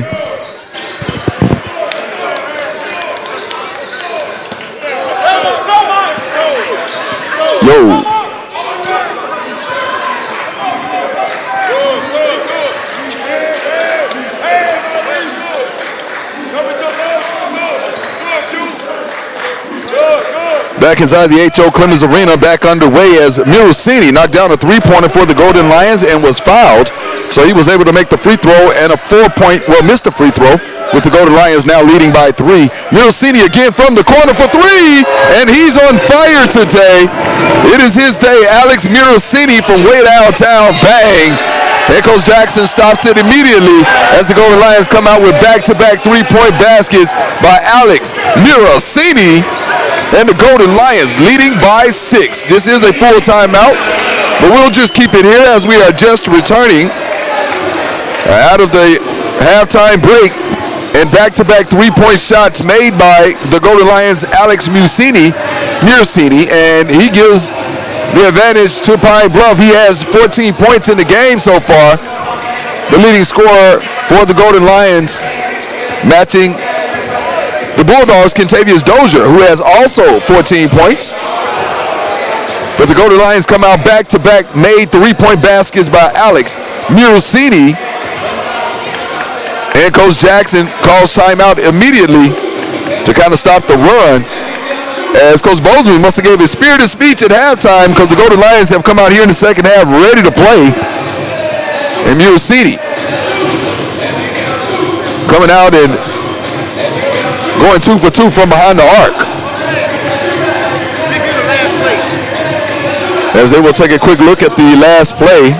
Yo. Back inside the H.O. Clemens Arena, back underway as Mirosini knocked down a three-pointer for the Golden Lions and was fouled. So he was able to make the free throw and a missed the free throw with the Golden Lions now leading by 3. Mirosini again from the corner for 3, and he's on fire today. It is his day. Alex Mirosini from way downtown, bang. There goes Jackson, stops it immediately as the Golden Lions come out with back-to-back three-point baskets by Alex Mirosini. And the Golden Lions leading by 6. This is a full timeout, but we'll just keep it here as we are just returning out of the halftime break. And back-to-back three-point shots made by the Golden Lions' Alex Mirosini, and he gives the advantage to Pine Bluff. He has 14 points in the game so far. The leading scorer for the Golden Lions, matching the Bulldogs, Kentavious Dozier, who has also 14 points. But the Golden Lions come out back-to-back, made three-point baskets by Alex Mirosini. And Coach Jackson calls timeout immediately to kind of stop the run, as Coach Bozeman must have gave his spirited speech at halftime, because the Golden Lions have come out here in the second half ready to play. And Mirosini coming out and going 2 for 2 from behind the arc. As they will take a quick look at the last play.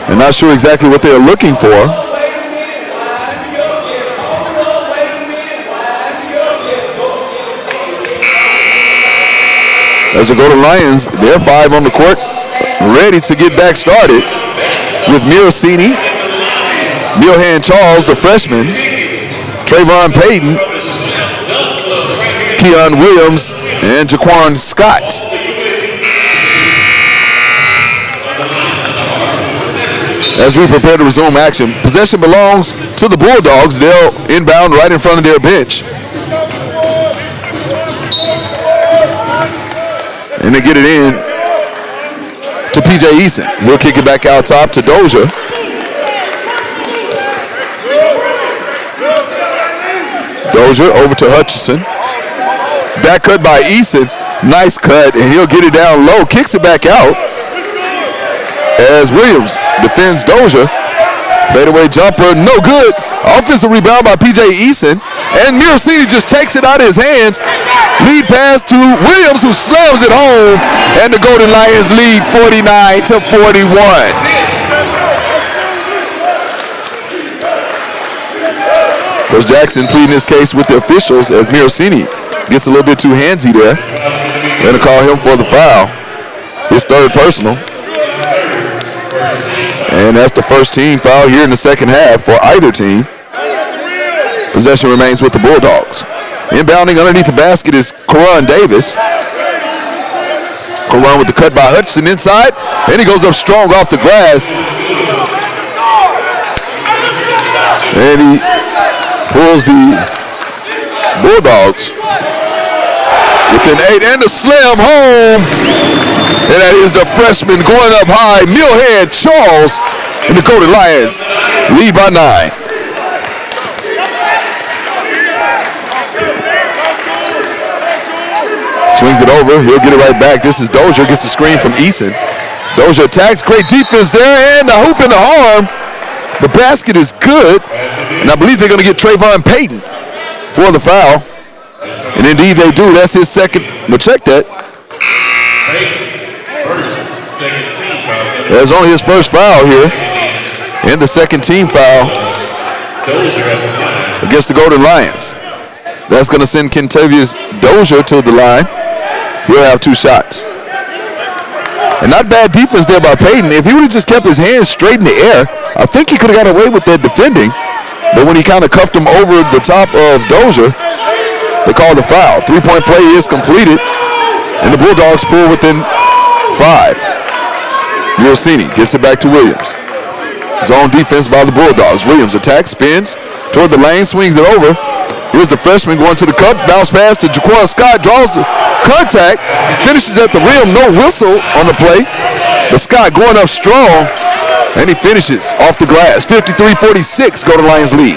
And not sure exactly what they're looking for. As the Golden Lions, they're 5 on the court, ready to get back started with Mirosini, Milhan Charles, the freshman, Trayvon Payton, Keon Williams, and Jaquan Scott. As we prepare to resume action, possession belongs to the Bulldogs. They'll inbound right in front of their bench. And they get it in to P.J. Eason. He'll kick it back out top to Dozier. Dozier over to Hutchison. Back cut by Eason. Nice cut, and he'll get it down low. Kicks it back out as Williams defends Dozier. Fadeaway jumper, no good. Offensive rebound by P.J. Eason. And Mirosini just takes it out of his hands. Lead pass to Williams, who slams it home. And the Golden Lions lead 49-41. Coach Jackson pleading his case with the officials as Mirosini gets a little bit too handsy there. They're going to call him for the foul. His third personal. And that's the first team foul here in the second half for either team. Possession remains with the Bulldogs. Inbounding underneath the basket is Karan Davis. Karan with the cut by Hutchinson inside. And he goes up strong off the glass. And he pulls the Bulldogs within 8. And the slam home. And that is the freshman going up high, Milhan Charles, and the Golden Lions lead by 9. Swings it over, he'll get it right back. This is Dozier, gets the screen from Eason. Dozier attacks, great defense there, and the hoop in the arm. The basket is good, and I believe they're going to get Trayvon Payton for the foul. And indeed they do, that's his second. We'll check that. That's only his first foul here, and the second team foul against the Golden Lions. That's going to send Kentavious Dozier to the line. He'll have 2 shots. And not bad defense there by Payton. If he would have just kept his hands straight in the air, I think he could have got away with that defending. But when he kind of cuffed him over the top of Dozier, they called the foul. 3-point play is completed, and the Bulldogs pull within 5. Murosini gets it back to Williams. Zone defense by the Bulldogs. Williams attacks, spins toward the lane, swings it over. Here's the freshman going to the cup. Bounce pass to Jaquan Scott. Draws the contact. Finishes at the rim. No whistle on the play. But Scott going up strong. And he finishes off the glass. 53-46. Golden Lions lead.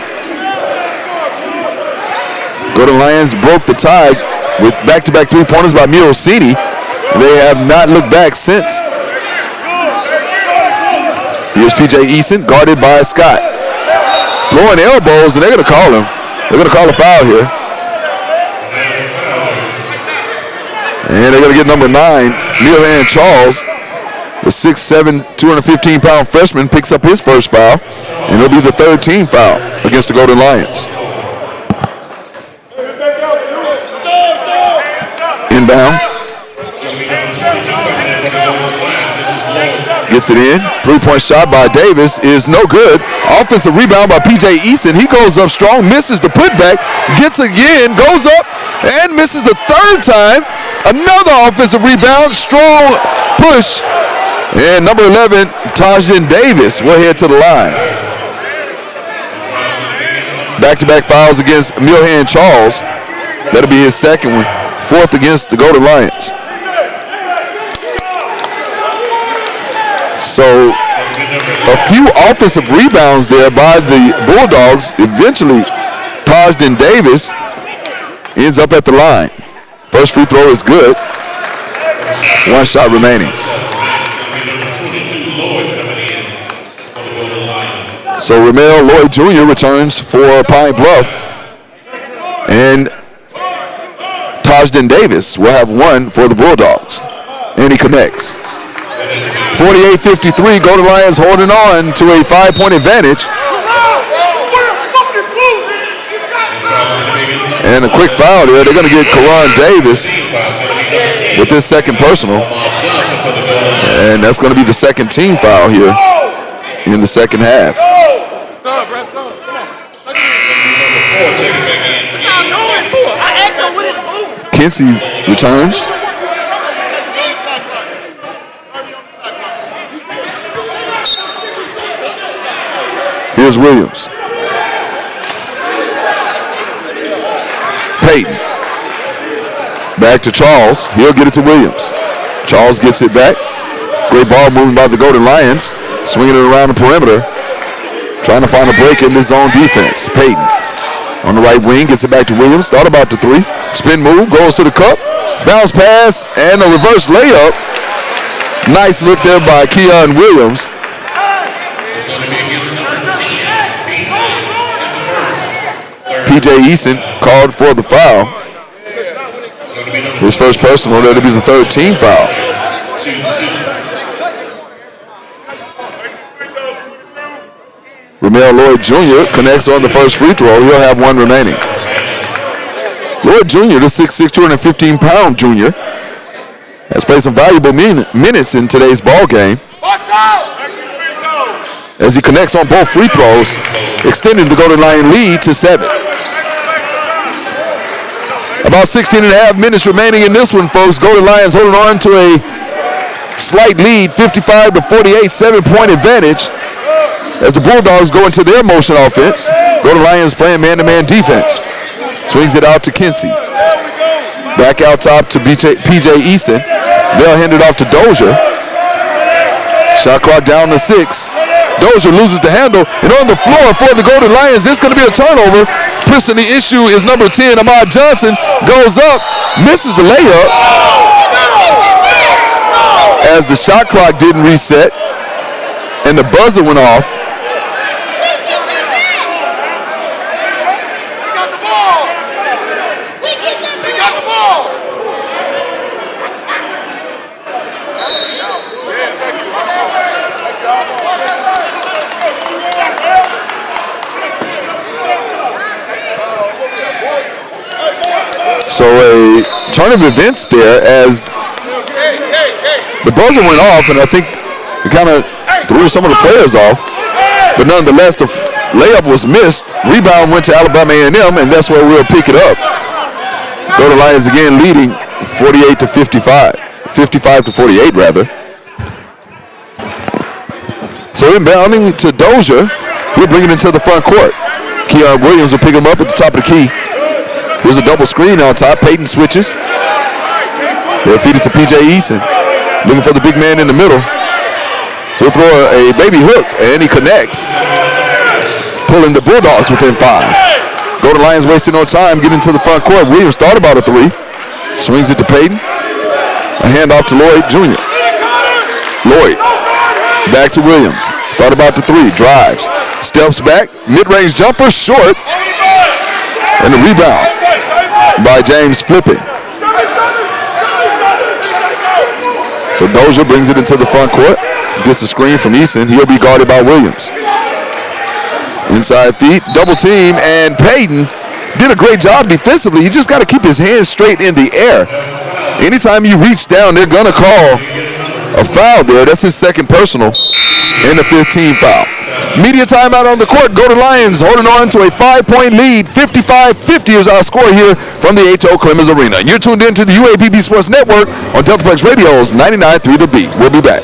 Golden Lions broke the tie with back-to-back three-pointers by Murosini. They have not looked back since. Here's P.J. Eason, guarded by Scott. Throwing elbows, and they're going to call him. They're going to call a foul here. And they're going to get number 9, Milhan Charles. The 6'7", 215-pound freshman picks up his first foul, and it'll be the third team foul against the Golden Lions. Inbounds. Gets it in. Three-point shot by Davis is no good. Offensive rebound by P.J. Eason. He goes up strong, misses the putback, gets again, goes up, and misses the third time. Another offensive rebound, strong push. And number 11, Tajin Davis will head to the line. Back-to-back fouls against Milhan Charles. That'll be his second one. Fourth against the Golden Lions. So a few offensive rebounds there by the Bulldogs. Eventually, Tajin Davis ends up at the line. First free throw is good. One shot remaining. So Ramel Lloyd Jr. returns for Pine Bluff. And Tajin Davis will have one for the Bulldogs. And he connects. 48-53, Golden Lions holding on to a 5-point advantage. And a quick foul there. They're going to get Karan Davis with his second personal. And that's going to be the second team foul here in the second half. Kinsey returns. Here's Williams. Payton. Back to Charles. He'll get it to Williams. Charles gets it back. Great ball moving by the Golden Lions. Swinging it around the perimeter. Trying to find a break in this zone defense. Payton on the right wing. Gets it back to Williams. Thought about the three. Spin move. Goes to the cup. Bounce pass. And a reverse layup. Nice look there by Keon Williams. P.J. Eason called for the foul. His first personal, that'll be the third team foul. Ramel Lloyd Jr. connects on the first free throw. He'll have one remaining. Lloyd Jr., the 6'6", 215-pound junior, has played some valuable minutes in today's ball game as he connects on both free throws, extending the Golden Lion lead to 7. About 16 and a half minutes remaining in this one, folks. Golden Lions holding on to a slight lead, 55-48, 7-point advantage as the Bulldogs go into their motion offense. Golden Lions playing man-to-man defense. Swings it out to Kinsey. Back out top to P.J. Eason. They'll hand it off to Dozier. Shot clock down to 6. Dozier loses the handle, and on the floor for the Golden Lions, it's going to be a turnover. Pressing the issue is number 10, Ahmad Johnson. Goes up, misses the layup. As the shot clock didn't reset, and the buzzer went off. So a turn of events there as the buzzer went off, and I think it kind of threw some of the players off. But nonetheless, the layup was missed. Rebound went to Alabama A&M, and that's where we'll pick it up. Golden Lions again leading 48-55, 55-48 rather. So inbounding to Dozier. He'll bring it into the front court. Keon Williams will pick him up at the top of the key. Here's a double screen on top. Payton switches. They'll feed it to P.J. Eason. Looking for the big man in the middle. He'll throw a baby hook, and he connects. Pulling the Bulldogs within 5. Golden Lions wasting no time getting to the front court. Williams thought about a 3. Swings it to Payton. A handoff to Lloyd Jr. Lloyd. Back to Williams. Thought about the 3. Drives. Steps back. Mid-range jumper. Short. And the rebound by James Flippin. So Dozier brings it into the front court. Gets a screen from Eason. He'll be guarded by Williams. Inside feet. Double team. And Payton did a great job defensively. He just got to keep his hands straight in the air. Anytime you reach down, they're going to call a foul there. That's his second personal and a 15 foul. Media timeout on the court. Golden Lions holding on to a 5-point lead. 55-50 is our score here from the H.O. Clemens Arena. And you're tuned in to the UAPB Sports Network on Deltaplex Radio's 99.3 The Beat. We'll be back.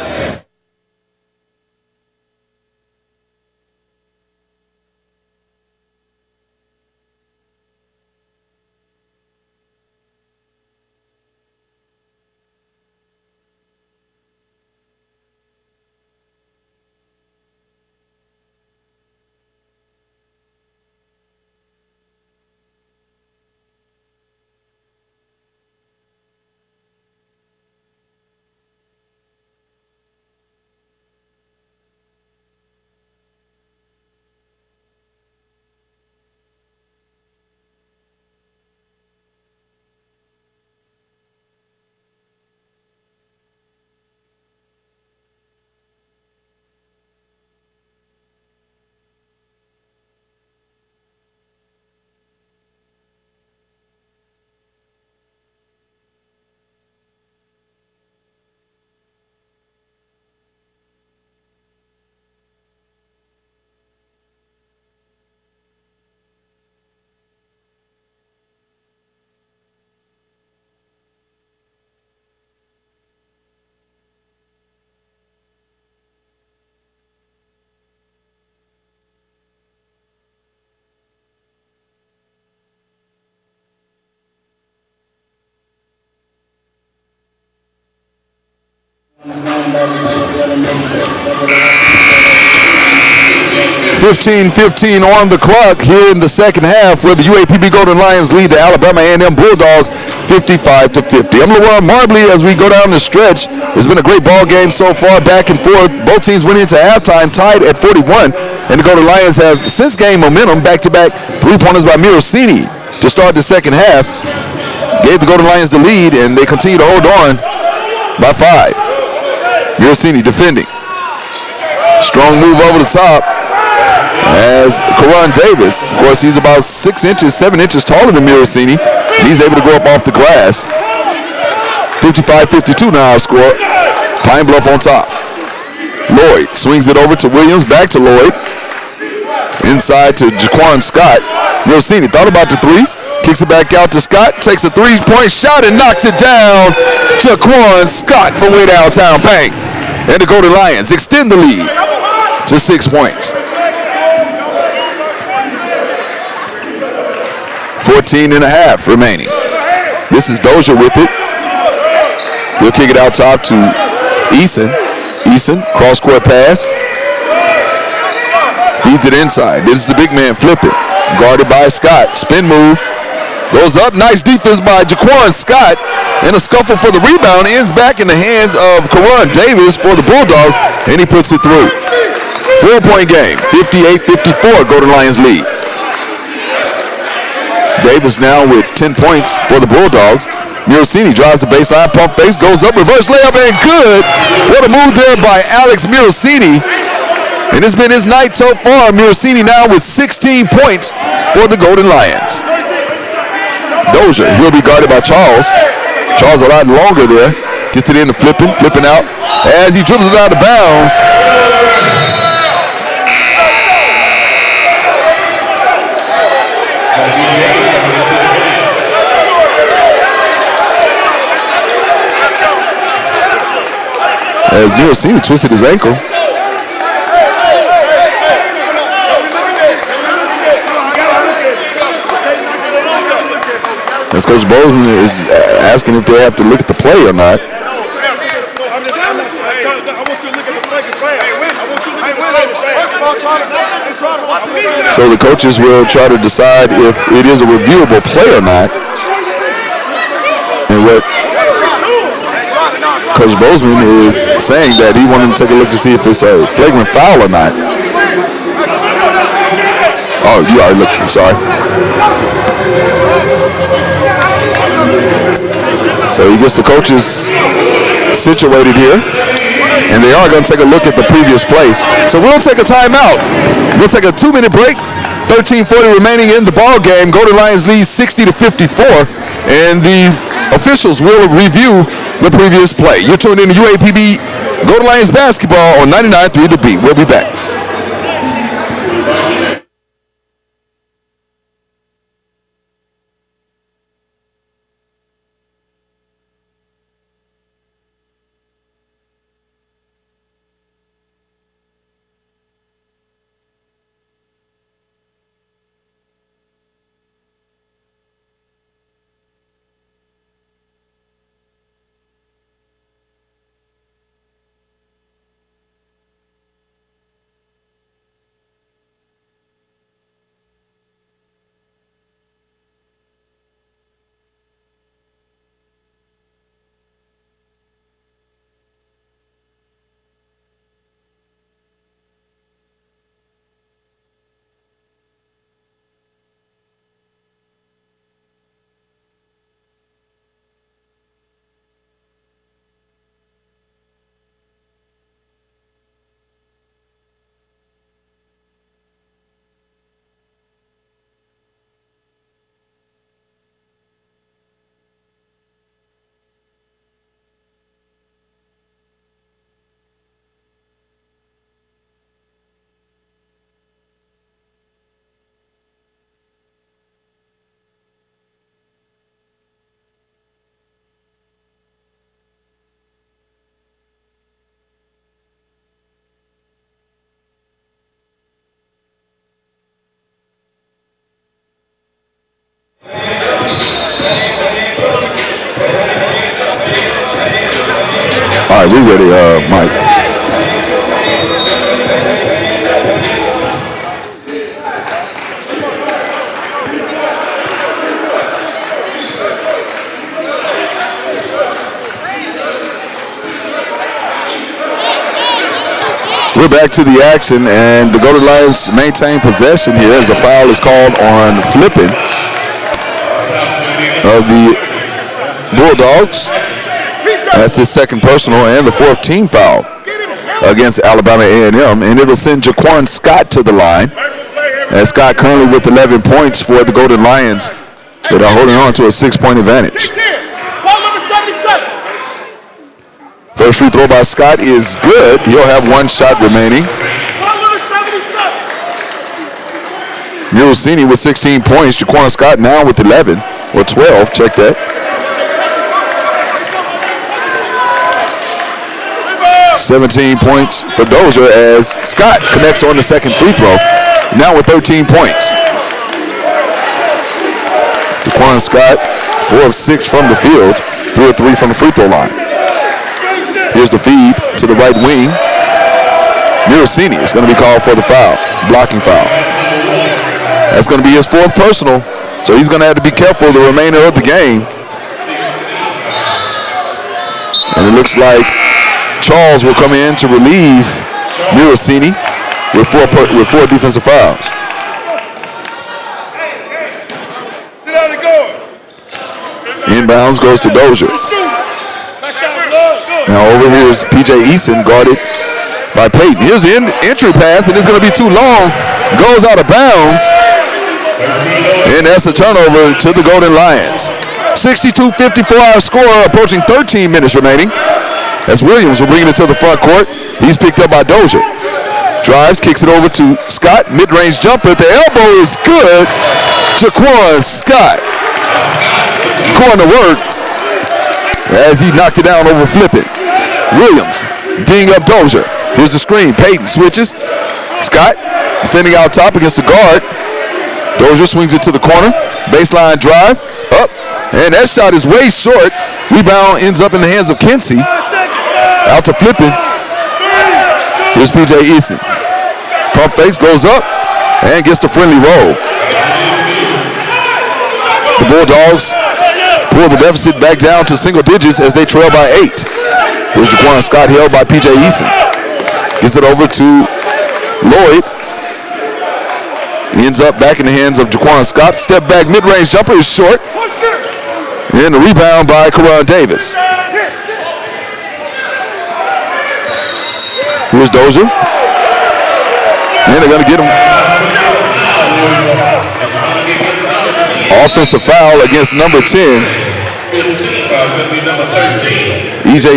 .15 on the clock here in the second half, where the UAPB Golden Lions lead the Alabama A&M Bulldogs 55-50. I'm LeRoy Marbley as we go down the stretch. It's been a great ball game so far, back and forth. Both teams went into halftime tied at 41, and the Golden Lions have since gained momentum. Back-to-back three-pointers by Mirosini to start the second half gave the Golden Lions the lead, and they continue to hold on by 5. Mirosini defending. Strong move over the top. As Karan Davis, of course, he's about 6 inches, 7 inches taller than Mirosini, and he's able to go up off the glass. 55-52 now our score. Pine Bluff on top. Lloyd swings it over to Williams, back to Lloyd. Inside to Jaquan Scott. Mirosini thought about the 3, kicks it back out to Scott, takes a 3-point shot and knocks it down. Jaquan Scott from way downtown. Bang. And the Golden Lions extend the lead to 6 points. 14 and a half remaining. This is Dozier with it. He'll kick it out top to Eason. Eason, cross-court pass. Feeds it inside. This is the big man flipping. Guarded by Scott. Spin move. Goes up. Nice defense by Jaquan Scott. And a scuffle for the rebound. Ends back in the hands of Karan Davis for the Bulldogs. And he puts it through. 4-point game. 58-54. Golden Lions lead. Davis now with 10 points for the Bulldogs. Mirosini drives the baseline, pump face, goes up, reverse layup, and good. What a move there by Alex Mirosini. And it's been his night so far. Mirosini now with 16 points for the Golden Lions. Dozier, he'll be guarded by Charles. Charles a lot longer there. Gets it in to flipping out. As he dribbles it out of bounds. As Mirosini twisted his ankle. As Coach Bozeman is asking if they have to look at the play or not. So the coaches will try to decide if it is a reviewable play or not. And what Coach Bozeman is saying that he wanted to take a look to see if it's a flagrant foul or not. Oh, you already looked. I'm sorry. So he gets the coaches situated here, and they are going to take a look at the previous play. So we'll take a timeout. We'll take a 2-minute break. 13:40 remaining in the ball game. Golden Lions lead 60-54, and the officials will review the previous play. You're tuned in to UAPB Golden Lions basketball on 99.3 The Beat. We'll be back. All right, we ready, Mike. We're back to the action, and the Golden Lions maintain possession here as a foul is called on flipping of the Bulldogs. That's his second personal and the fourth team foul against Alabama A&M, and it'll send Jaquan Scott to the line. And Scott currently with 11 points for the Golden Lions that are holding on to a 6-point advantage. First free throw by Scott is good. He'll have one shot remaining. Murosini with 16 points. Jaquan Scott now with 11 or 12. Check that. 17 points for Dozier as Scott connects on the second free throw. Now with 13 points. Jaquan Scott, 4 of 6 from the field, 3 of 3 from the free throw line. Here's the feed to the right wing. Murosini is going to be called for the foul, blocking foul. That's going to be his fourth personal, so he's going to have to be careful the remainder of the game. And it looks like Charles will come in to relieve Murosini with four defensive fouls. Inbounds goes to Dozier. Now over here is P.J. Eason guarded by Payton. Here's the entry pass, and it's going to be too long. Goes out of bounds. And that's a turnover to the Golden Lions. 62-54 our score, approaching 13 minutes remaining. As Williams will bring it to the front court. He's picked up by Dozier. Drives, kicks it over to Scott. Mid-range jumper. The elbow is good. Jaquan Scott going to work as he knocked it down over flipping. Williams ding up Dozier. Here's the screen. Payton switches. Scott defending out top against the guard. Dozier swings it to the corner. Baseline drive. Up. And that shot is way short. Rebound ends up in the hands of Kinsey. Out to flipping. Here's P.J. Eason. Pump fakes, goes up, and gets the friendly roll. The Bulldogs pull the deficit back down to single digits as they trail by 8. Here's Jaquan Scott held by P.J. Eason. Gets it over to Lloyd. He ends up back in the hands of Jaquan Scott. Step back mid-range jumper is short. And the rebound by Karan Davis. Here's Dozier. And they're going to get him. Offensive foul against number 10. Eason,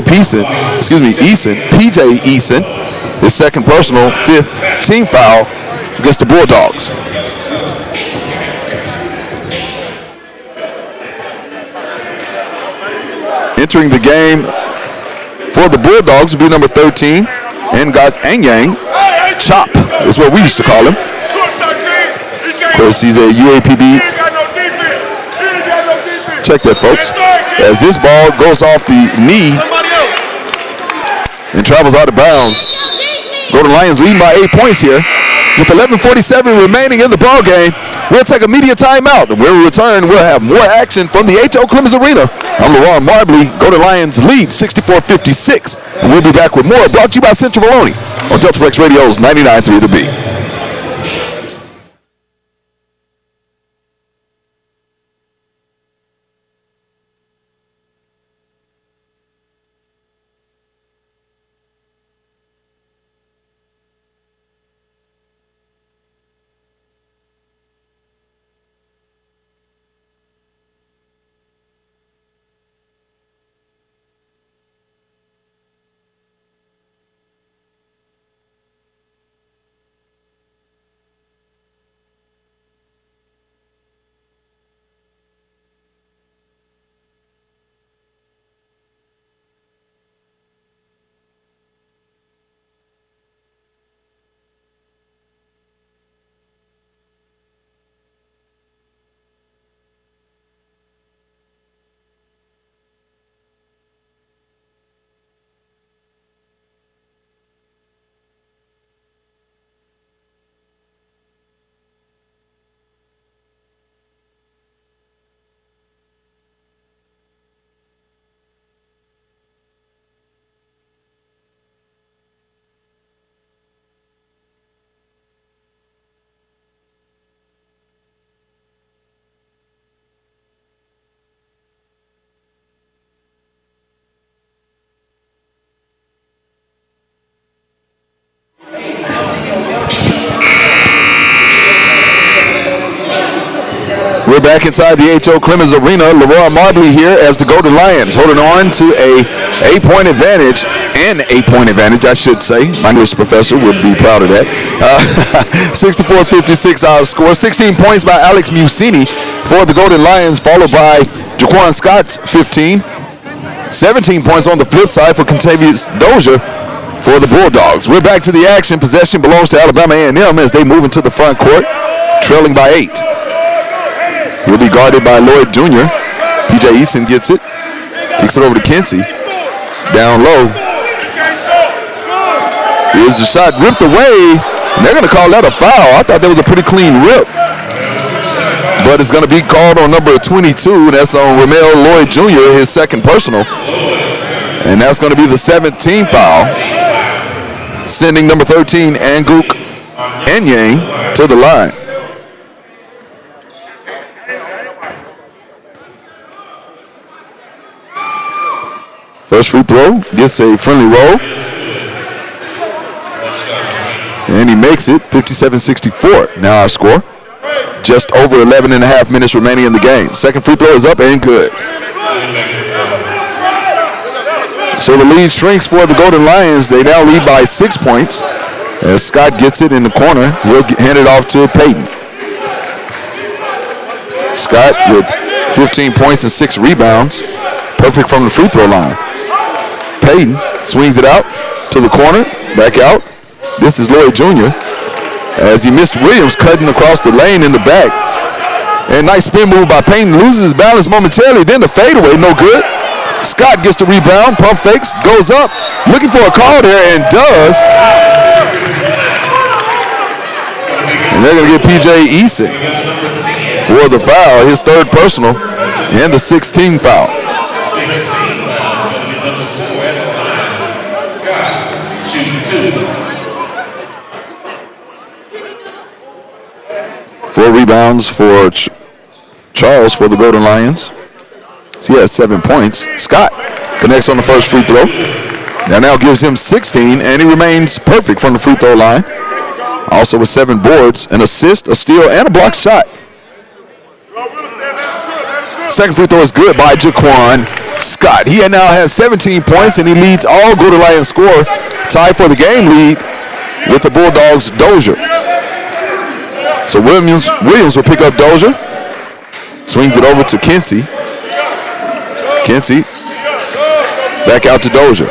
P.J. Eason. His second personal, 5th team foul against the Bulldogs. Entering the game for the Bulldogs will be number 13, Anyang Chop is what we used to call him. Of course, he's a UAPB. Check that, folks. As this ball goes off the knee and travels out of bounds. Golden Lions leading by 8 points here. With 11:47 remaining in the ball game, we'll take a media timeout. And when we return, we'll have more action from the H.O. Clemens Arena. I'm LeRon Marbley. Golden Lions lead 64-56. And we'll be back with more, brought to you by Central Maloney on Deltaplex Radio's 99.3 The Beat. We're back inside the H.O. Clemens Arena. LeRon Marbley here as the Golden Lions holding on to a 8-point advantage, I should say. My English professor would be proud of that. 64-56 our score. 16 points by Alex Musini for the Golden Lions, followed by Jaquan Scott's 15. 17 points on the flip side for Contavious Dozier for the Bulldogs. We're back to the action. Possession belongs to Alabama A&M as they move into the front court, trailing by 8. He'll be guarded by Lloyd Jr. P.J. Eason gets it. Kicks it over to Kinsey. Down low. Here's the shot ripped away. And they're going to call that a foul. I thought that was a pretty clean rip. But it's going to be called on number 22. And that's on Ramel Lloyd Jr., his second personal. And that's going to be the 17th foul. Sending number 13, Anguk Anyang, to the line. First free throw, gets a friendly roll. And he makes it, 57-64. Now our score. Just over 11 and a half minutes remaining in the game. Second free throw is up and good. So the lead shrinks for the Golden Lions. They now lead by 6 points. As Scott gets it in the corner, he'll hand it off to Peyton. Scott with 15 points and 6 rebounds. Perfect from the free throw line. Peyton swings it out to the corner, back out. This is Lloyd Jr. as he missed Williams cutting across the lane in the back. And nice spin move by Payton. Loses his balance momentarily. Then the fadeaway, no good. Scott gets the rebound. Pump fakes. Goes up. Looking for a call there and does. And they're going to get P.J. Eason for the foul. His third personal and the 16th foul. 16 fouls. Number 4 at the line. Scott shooting 2. 4 rebounds for Charles for the Golden Lions. He has 7 points. Scott connects on the first free throw. That now gives him 16, and he remains perfect from the free throw line. Also with 7 boards, an assist, a steal, and a blocked shot. Second free throw is good by Jaquan Scott. He now has 17 points, and he leads all Golden Lions score. Tied for the game lead with the Bulldogs' Dozier. So Williams will pick up Dozier. Swings it over to Kinsey. Kinsey back out to Dozier.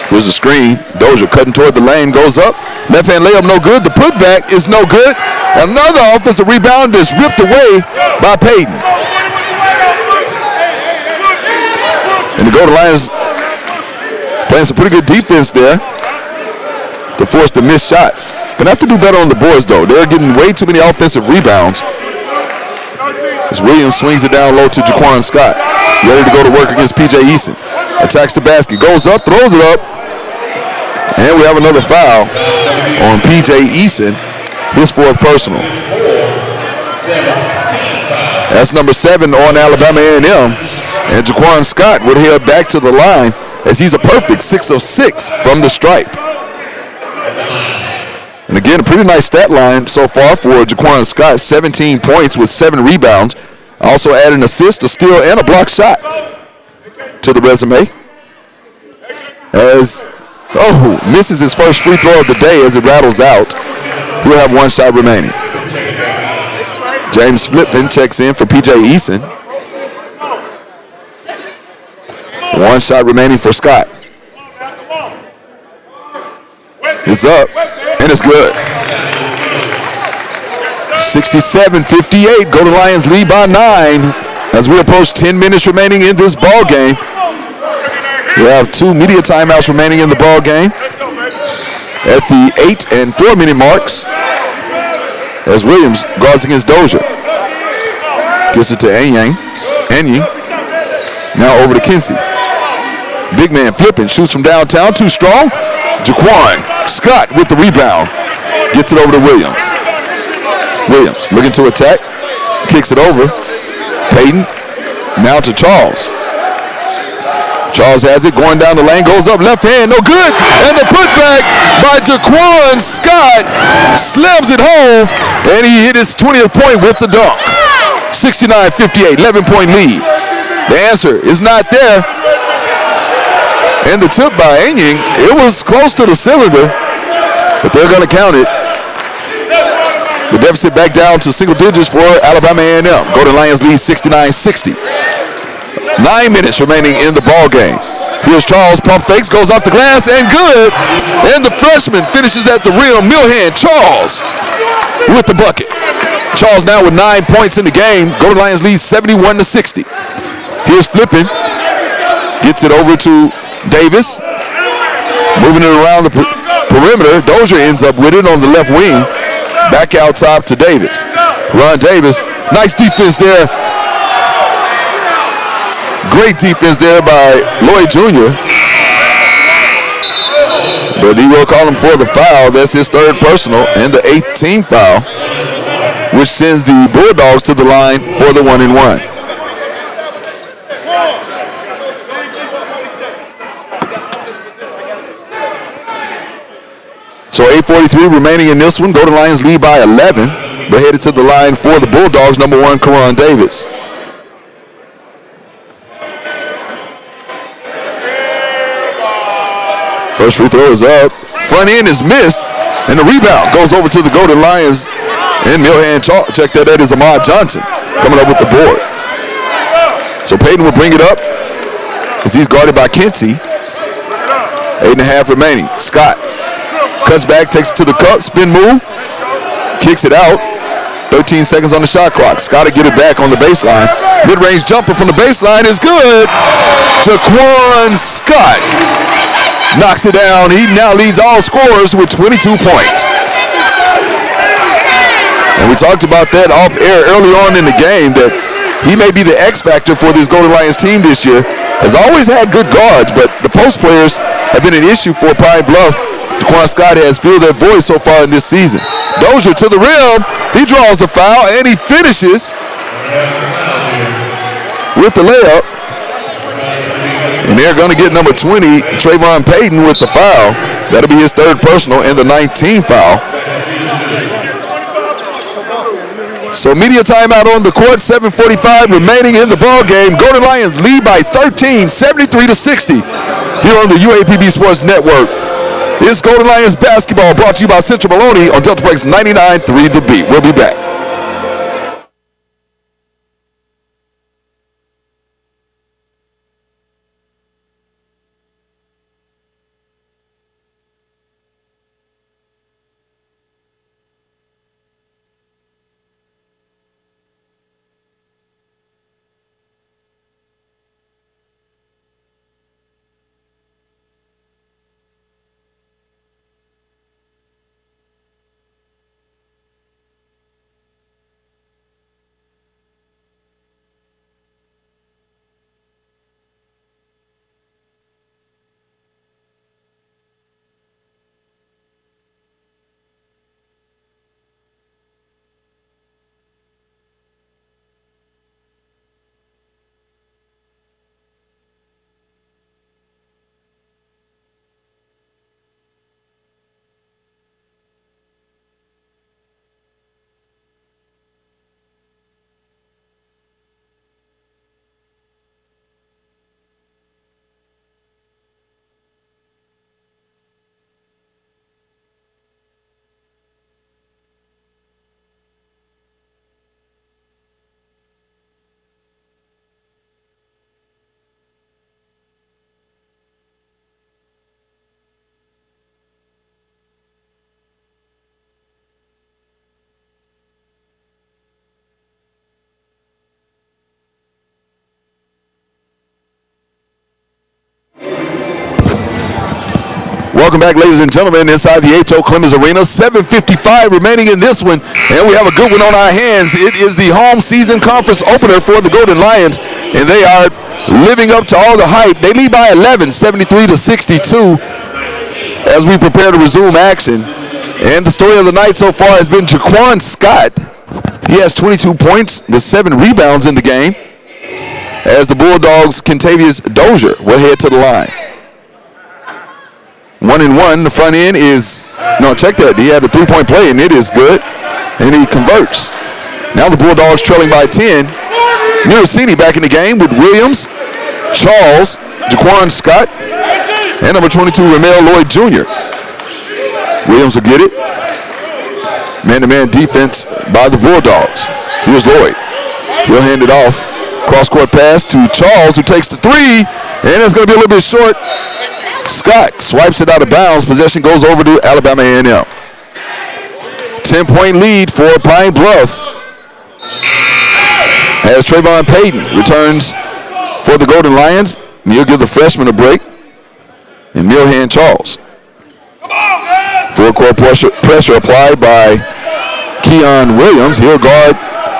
Here's the screen. Dozier cutting toward the lane, goes up. Left hand layup, no good. The putback is no good. Another offensive rebound is ripped away by Payton. And the Golden Lions playing some pretty good defense there to force the missed shots. Gonna have to do better on the boards though. They're getting way too many offensive rebounds. As Williams swings it down low to Jaquan Scott. Ready to go to work against P.J. Eason. Attacks the basket, goes up, throws it up. And we have another foul on P.J. Eason, his 4th personal. That's number 7 on Alabama A&M. And Jaquan Scott would head back to the line as he's a perfect 6 of 6 from the stripe. And again, a pretty nice stat line so far for Jaquan Scott. 17 points with 7 rebounds. Also added an assist, a steal, and a block shot to the resume. As, misses his first free throw of the day as it rattles out. He'll have 1 shot remaining. James Flippin checks in for P.J. Eason. 1 shot remaining for Scott. It's up, and it's good. 67-58, Golden Lions lead by 9 as we approach 10 minutes remaining in this ball game. We have 2 media timeouts remaining in the ball game at the 8 and 4 minute marks as Williams guards against Dozier. Gets it to Anyang. Now over to Kinsey. Big man flipping, shoots from downtown, too strong. Jaquan Scott with the rebound. Gets it over to Williams. Williams looking to attack. Kicks it over. Payton. Now to Charles. Charles has it, going down the lane, goes up, left hand, no good. And the putback by Jaquan Scott slams it home, and he hit his 20th point with the dunk. 69-58, 11-point lead. The answer is not there. And the tip by Anyang, it was close to the cylinder, but they're going to count it. The deficit back down to single digits for Alabama A&M. Golden Lions lead 69-60. 9 minutes remaining in the ball game. Here's Charles, pump fakes, goes off the glass, and good. And the freshman finishes at the rim. Milhan Charles with the bucket. Charles now with 9 points in the game. Golden Lions lead 71-60. Here's Flippin. Gets it over to Davis. Moving it around the perimeter. Dozier ends up with it on the left wing. Back out top to Davis. Ron Davis. Nice defense there. Great defense there by Lloyd Jr. But he will call him for the foul. That's his 3rd personal and the 8th team foul, which sends the Bulldogs to the line for the 1-and-1. So 8:43 remaining in this one. Golden Lions lead by 11. But headed to the line for the Bulldogs, number 1, Karan Davis. First free throw is up. Front end is missed. And the rebound goes over to the Golden Lions. And Milhan, check that is Ahmad Johnson coming up with the board. So Payton will bring it up as he's guarded by Kinsey. 8.5 remaining. Scott cuts back, takes it to the cup, spin move, kicks it out. 13 seconds on the shot clock. Scott to get it back on the baseline. Mid-range jumper from the baseline is good. Jaquan Scott knocks it down. He now leads all scorers with 22 points. And we talked about that off air early on in the game, that he may be the X factor for this Golden Lions team this year. Has always had good guards, but the post players have been an issue for Pine Bluff. Jaquan Scott has filled that void so far in this season. Dozier to the rim. He draws the foul, and he finishes with the layup. And they're going to get number 20, Trayvon Payton, with the foul. That'll be his third personal and the 19th foul. So media timeout on the court, 7:45 remaining in the ball game. Golden Lions lead by 13, 73-60 here on the UAPB Sports Network. It's Golden Lions basketball brought to you by Central Maloney on Delta Breaks 99.3 The Beat. We'll be back. Welcome back, ladies and gentlemen, inside the H.O. Clemens Arena. 7:55 remaining in this one, and we have a good one on our hands. It is the home season conference opener for the Golden Lions, and they are living up to all the hype. They lead by 11, 73-62, as we prepare to resume action. And the story of the night so far has been Jaquan Scott. He has 22 points with 7 rebounds in the game, as the Bulldogs' Kentavious Dozier will head to the line. 1-and-1. The front end is, no, check that. He had a 3-point play, and it is good. And he converts. Now the Bulldogs trailing by 10. Miracini back in the game with Williams, Charles, Jaquan Scott, and number 22, Ramel Lloyd Jr. Williams will get it. Man-to-man defense by the Bulldogs. Here's Lloyd. He'll hand it off. Cross-court pass to Charles, who takes the 3, and it's going to be a little bit short. Scott swipes it out of bounds. Possession goes over to Alabama A&M. 10-point lead for Pine Bluff, as Trayvon Payton returns for the Golden Lions. And he'll give the freshman a break. And Milhan Charles. Full-court pressure applied by Keon Williams. He'll guard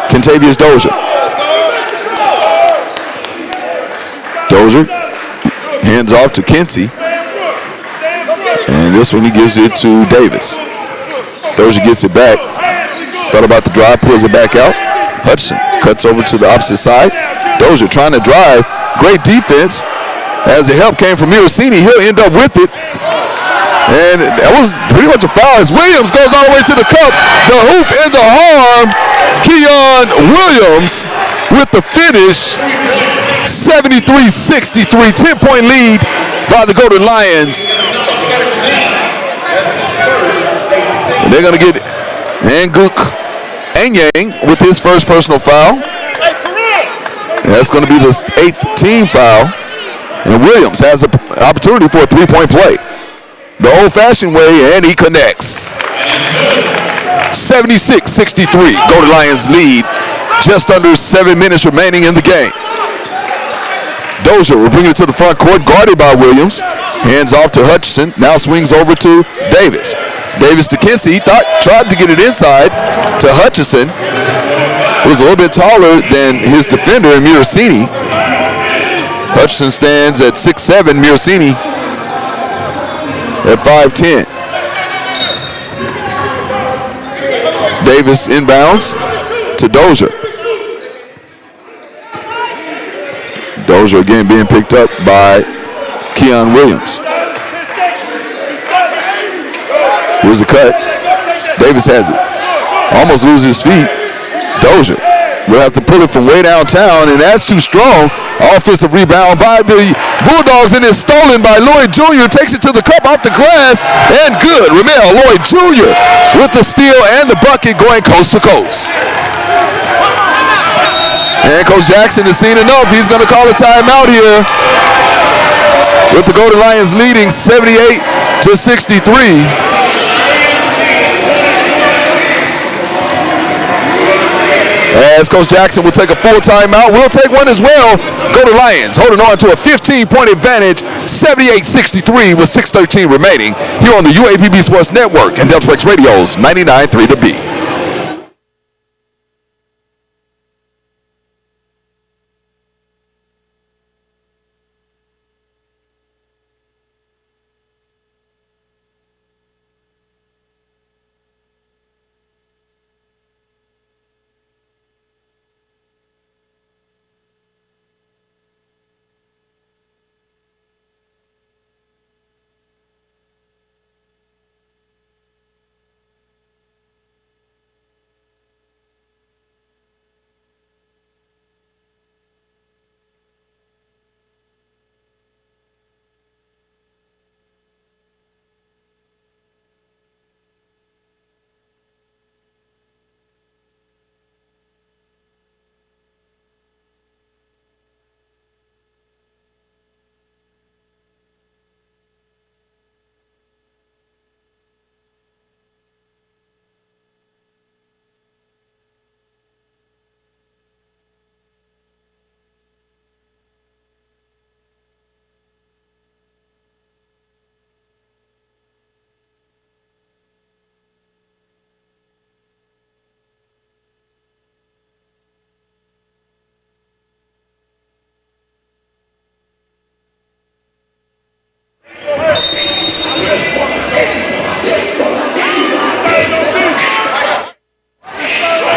Kentavious Dozier. Dozier hands off to Kinsey. And this one he gives it to Davis. Dozier gets it back. Thought about the drive, pulls it back out. Hudson cuts over to the opposite side. Dozier trying to drive. Great defense. As the help came from Miracini, he'll end up with it. And that was pretty much a foul as Williams goes all the way to the cup. The hoop and the arm. Keon Williams with the finish. 73-63, 10-point lead by the Golden Lions. And they're going to get Anguk Anyang with his first personal foul. And that's going to be the 8th team foul. And Williams has an opportunity for a 3-point play. The old-fashioned way, and he connects. 76-63. Golden Lions lead. Just under 7 minutes remaining in the game. Dozier will bring it to the front court, guarded by Williams. Hands off to Hutchinson. Now swings over to Davis. Davis to Kinsey. He tried to get it inside to Hutchinson, who was a little bit taller than his defender, Miracini. Hutchinson stands at 6'7", Miracini at 5'10". Davis inbounds to Dozier. Dozier again being picked up by Keon Williams. Here's the cut. Davis has it. Almost loses his feet. Dozier will have to pull it from way downtown, and that's too strong. Offensive rebound by the Bulldogs, and it's stolen by Lloyd Jr. Takes it to the cup off the glass, and good. Ramel Lloyd Jr. with the steal and the bucket, going coast to coast. And Coach Jackson has seen enough. He's going to call a timeout here, with the Golden Lions leading 78-63. As Coach Jackson will take a full timeout, we'll take one as well. Golden Lions holding on to a 15-point advantage, 78-63 with 6:13 remaining here on the UAPB Sports Network and Deltaplex Radio's 99.3 The Beat.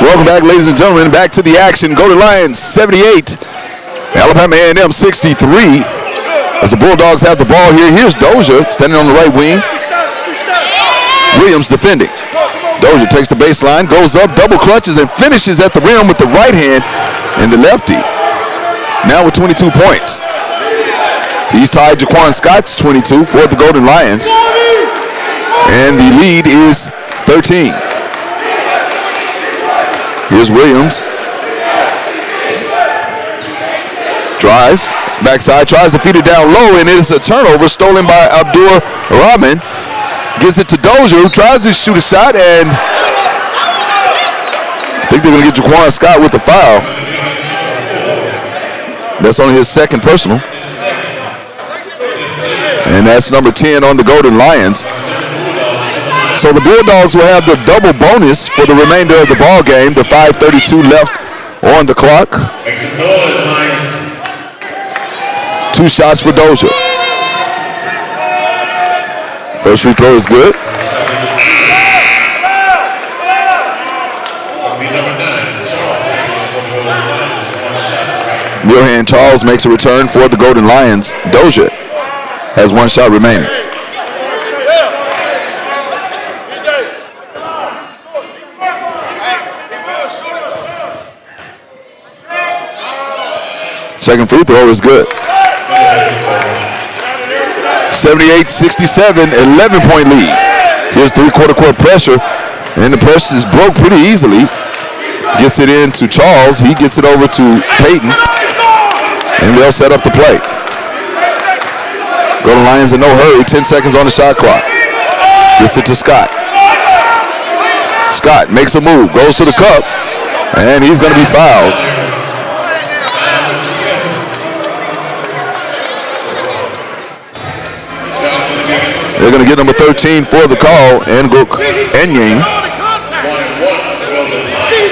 Welcome back, ladies and gentlemen, back to the action. Golden Lions 78, Alabama A&M 63. As the Bulldogs have the ball here, here's Dozier standing on the right wing. Williams defending. Dozier takes the baseline, goes up, double clutches, and finishes at the rim with the right hand and the lefty. Now with 22 points. He's tied Jaquan Scott's 22 for the Golden Lions. And the lead is 13. Here's Williams. Drives, backside, tries to feed it down low, and it is a turnover stolen by Abdur Rahman. Gives it to Dozier, who tries to shoot a shot, and I think they're going to get Jaquan Scott with the foul. That's only his second personal. And that's number 10 on the Golden Lions. So the Bulldogs will have the double bonus for the remainder of the ball game. The 5:32 left on the clock. 2 shots for Dozier. First free throw is good. Milhan Charles makes a return for the Golden Lions. Dozier has 1 shot remaining. Second free throw is good. 78-67, 11-point lead. Here's three-quarter court pressure, and the pressure is broke pretty easily. Gets it in to Charles. He gets it over to Peyton, and they'll set up the play. Golden Lions in no hurry. 10 seconds on the shot clock. Gets it to Scott. Scott makes a move, goes to the cup, and he's going to be fouled. They're going to get number 13 for the call, Ngok Enying.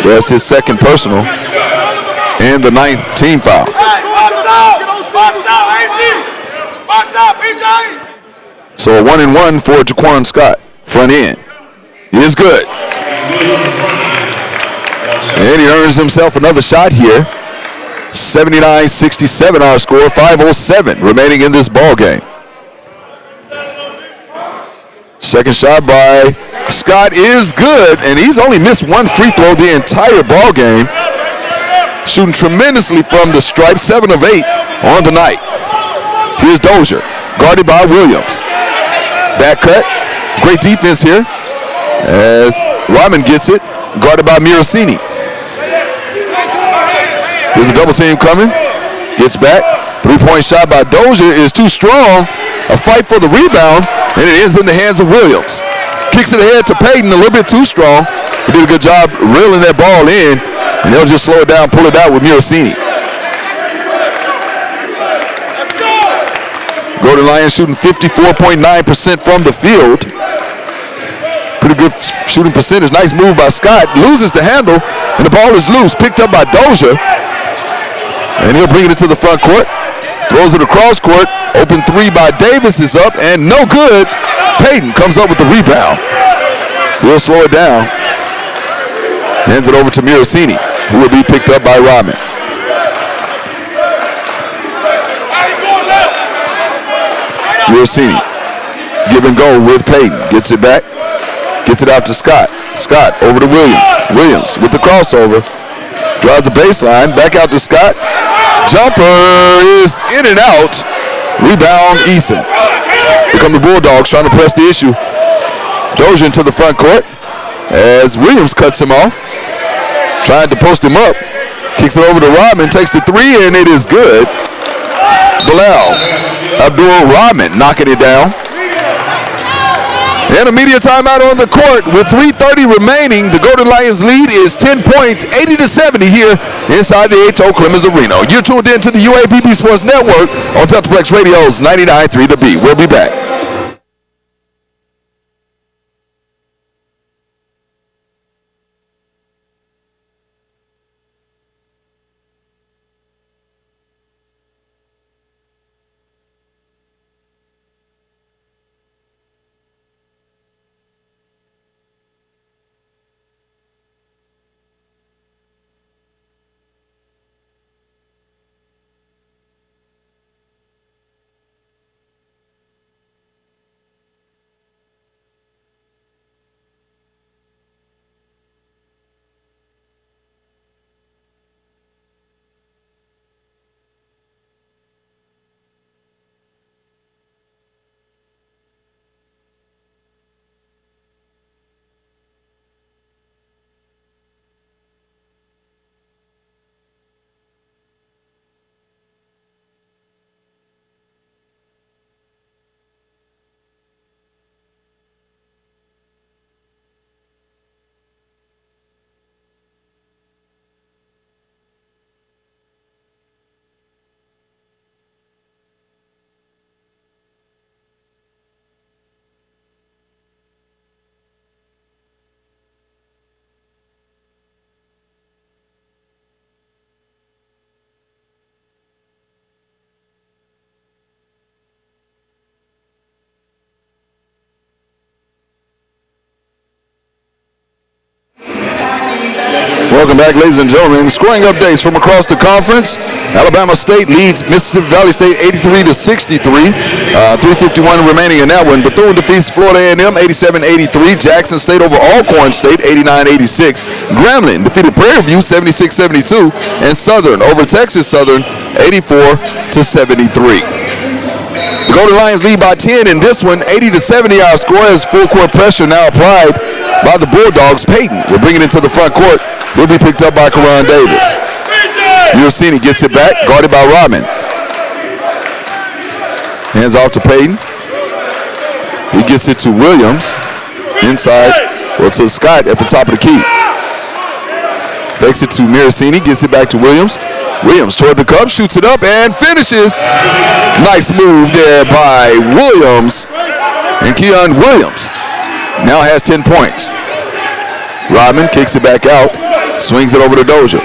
That's his second personal and the 9th team foul. Box out, AG. Box out, PJ. So a 1-and-1 for Jaquan Scott, front end. He is good. And he earns himself another shot here. 79-67 our score, 5:07 remaining in this ball game. Second shot by Scott is good, and he's only missed one free throw the entire ball game. Shooting tremendously from the stripe, 7 of 8 on the night. Here's Dozier, guarded by Williams. Back cut, great defense here as Ryman gets it, guarded by Miracini. Here's a double team coming, gets back. 3-point shot by Dozier is too strong. A fight for the rebound, and it ends in the hands of Williams. Kicks it ahead to Payton, a little bit too strong. He did a good job reeling that ball in, and they'll just slow it down, pull it out with Miracini. Golden Lions shooting 54.9% from the field. Pretty good shooting percentage. Nice move by Scott. Loses the handle, and the ball is loose. Picked up by Dozier, and he'll bring it into the front court. Throws it across court. Open 3 by Davis is up, and no good. Payton comes up with the rebound. He'll slow it down. Hands it over to Miracini, who will be picked up by Rodman. Miracini, give and go with Payton. Gets it back. Gets it out to Scott. Scott over to Williams. Williams with the crossover. Drives the baseline. Back out to Scott. Jumper is in and out. Rebound, Eason. Here come the Bulldogs trying to press the issue. Dozier into the front court as Williams cuts him off. Trying to post him up. Kicks it over to Rodman. Takes the 3, and it is good. Bilal Abdul-Rahman knocking it down. And a media timeout on the court with 3:30 remaining. The Golden Lions lead is 10 points, 80-70 here inside the H.O. Clemens Arena. You're tuned in to the UAPB Sports Network on Deltaplex Radio's 99.3 The Beat. We'll be back. Welcome back, ladies and gentlemen. Scoring updates from across the conference. Alabama State leads Mississippi Valley State 83-63. 3:51 remaining in that one. Bethune defeats Florida A&M 87-83. Jackson State over Alcorn State 89-86. Grambling defeated Prairie View 76-72. And Southern over Texas Southern 84-73. The Golden Lions lead by 10 in this one, 80-70 our score as full court pressure now applied by the Bulldogs. Payton will bring it into the front court. He'll be picked up by Karan Davis. Miracini gets it back, guarded by Rodman. Hands off to Payton. He gets it to Williams. Inside Well, to Scott at the top of the key. Fakes it to Miracini, gets it back to Williams. Williams toward the cup, shoots it up, and finishes. Nice move there by Williams. And Keon Williams now has 10 points. Rodman kicks it back out, swings it over to Dozier.